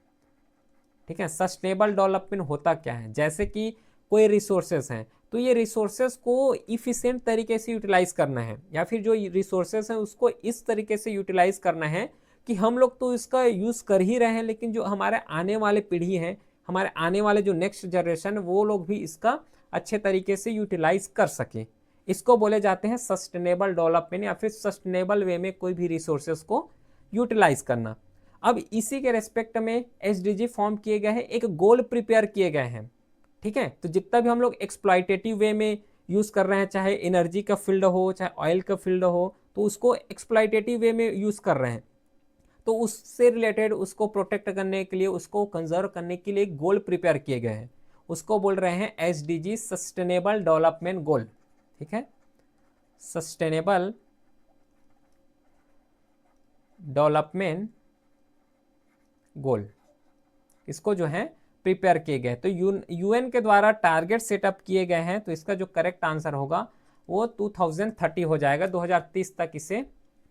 ठीक है। सस्टेनेबल डेवलपमेंट होता क्या है, जैसे कि कोई रिसोर्सेस हैं तो ये रिसोर्सेस को इफिशिएंट तरीके से यूटिलाइज करना है, या फिर जो रिसोर्सेस हैं उसको इस तरीके से यूटिलाइज करना है कि हम लोग तो इसका यूज़ कर ही रहे हैं, लेकिन जो हमारे आने वाले पीढ़ी है, हमारे आने वाले जो नेक्स्ट जनरेशन, वो लोग भी इसका अच्छे तरीके से यूटिलाइज कर सकें। इसको बोले जाते हैं सस्टेनेबल डेवलपमेंट, या फिर सस्टेनेबल वे में कोई भी रिसोर्सेज को यूटिलाइज करना। अब इसी के रेस्पेक्ट में एसडीजी फॉर्म किए गए हैं, एक गोल प्रिपेयर किए गए हैं, ठीक है। तो जितना भी हम लोग एक्सप्लॉयटेटिव वे में यूज़ कर रहे हैं, चाहे एनर्जी का फील्ड हो चाहे ऑयल का फील्ड हो, तो उसको एक्सप्लॉयटेटिव वे में यूज़ कर रहे हैं, तो उससे रिलेटेड उसको प्रोटेक्ट करने के लिए, उसको कंजर्व करने के लिए गोल प्रिपेयर किए गए हैं। उसको बोल रहे हैं एसडीजी, सस्टेनेबल डेवलपमेंट गोल, ठीक है। सस्टेनेबल डेवलपमेंट गोल, इसको जो है प्रिपेयर किए गए। तो यूएन के द्वारा टारगेट सेटअप किए गए हैं, तो इसका जो करेक्ट आंसर होगा वो 2030 हो जाएगा। 2030 तक इसे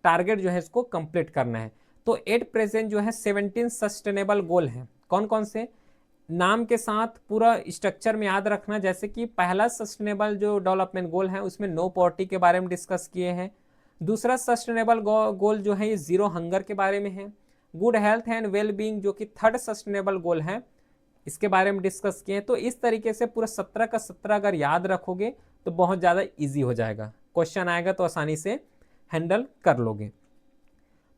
टारगेट जो है इसको कंप्लीट करना है। तो एट प्रेजेंट जो है 17 सस्टेनेबल गोल हैं। कौन कौन से, नाम के साथ पूरा स्ट्रक्चर में याद रखना। जैसे कि पहला सस्टेनेबल जो डेवलपमेंट गोल है उसमें नो पॉवर्टी के बारे में डिस्कस किए हैं। दूसरा सस्टेनेबल गोल जो है ये जीरो हंगर के बारे में है। Good health and well being जो कि थर्ड सस्टेनेबल गोल है, इसके बारे में डिस्कस किए हैं। तो इस तरीके से पूरा 17 का 17 अगर याद रखोगे तो बहुत ज़्यादा इजी हो जाएगा, क्वेश्चन आएगा तो आसानी से हैंडल कर लोगे।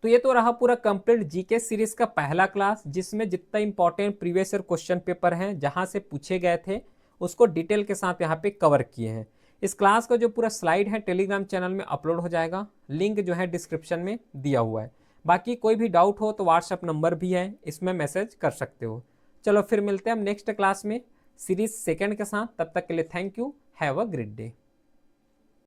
तो ये तो रहा पूरा कंप्लीट जीके सीरीज का पहला क्लास, जिसमें जितना important previous year question paper हैं जहां से पूछे गए थे उसको डिटेल के साथ यहाँ पे कवर किए हैं। इस क्लास का जो पूरा स्लाइड है टेलीग्राम चैनल में अपलोड हो जाएगा, लिंक जो है डिस्क्रिप्शन में दिया हुआ है। बाकी कोई भी डाउट हो तो व्हाट्सएप नंबर भी है, इसमें मैसेज कर सकते हो। चलो फिर मिलते हैं हम नेक्स्ट क्लास में सीरीज सेकंड के साथ, तब तक के लिए thank you, have a great day.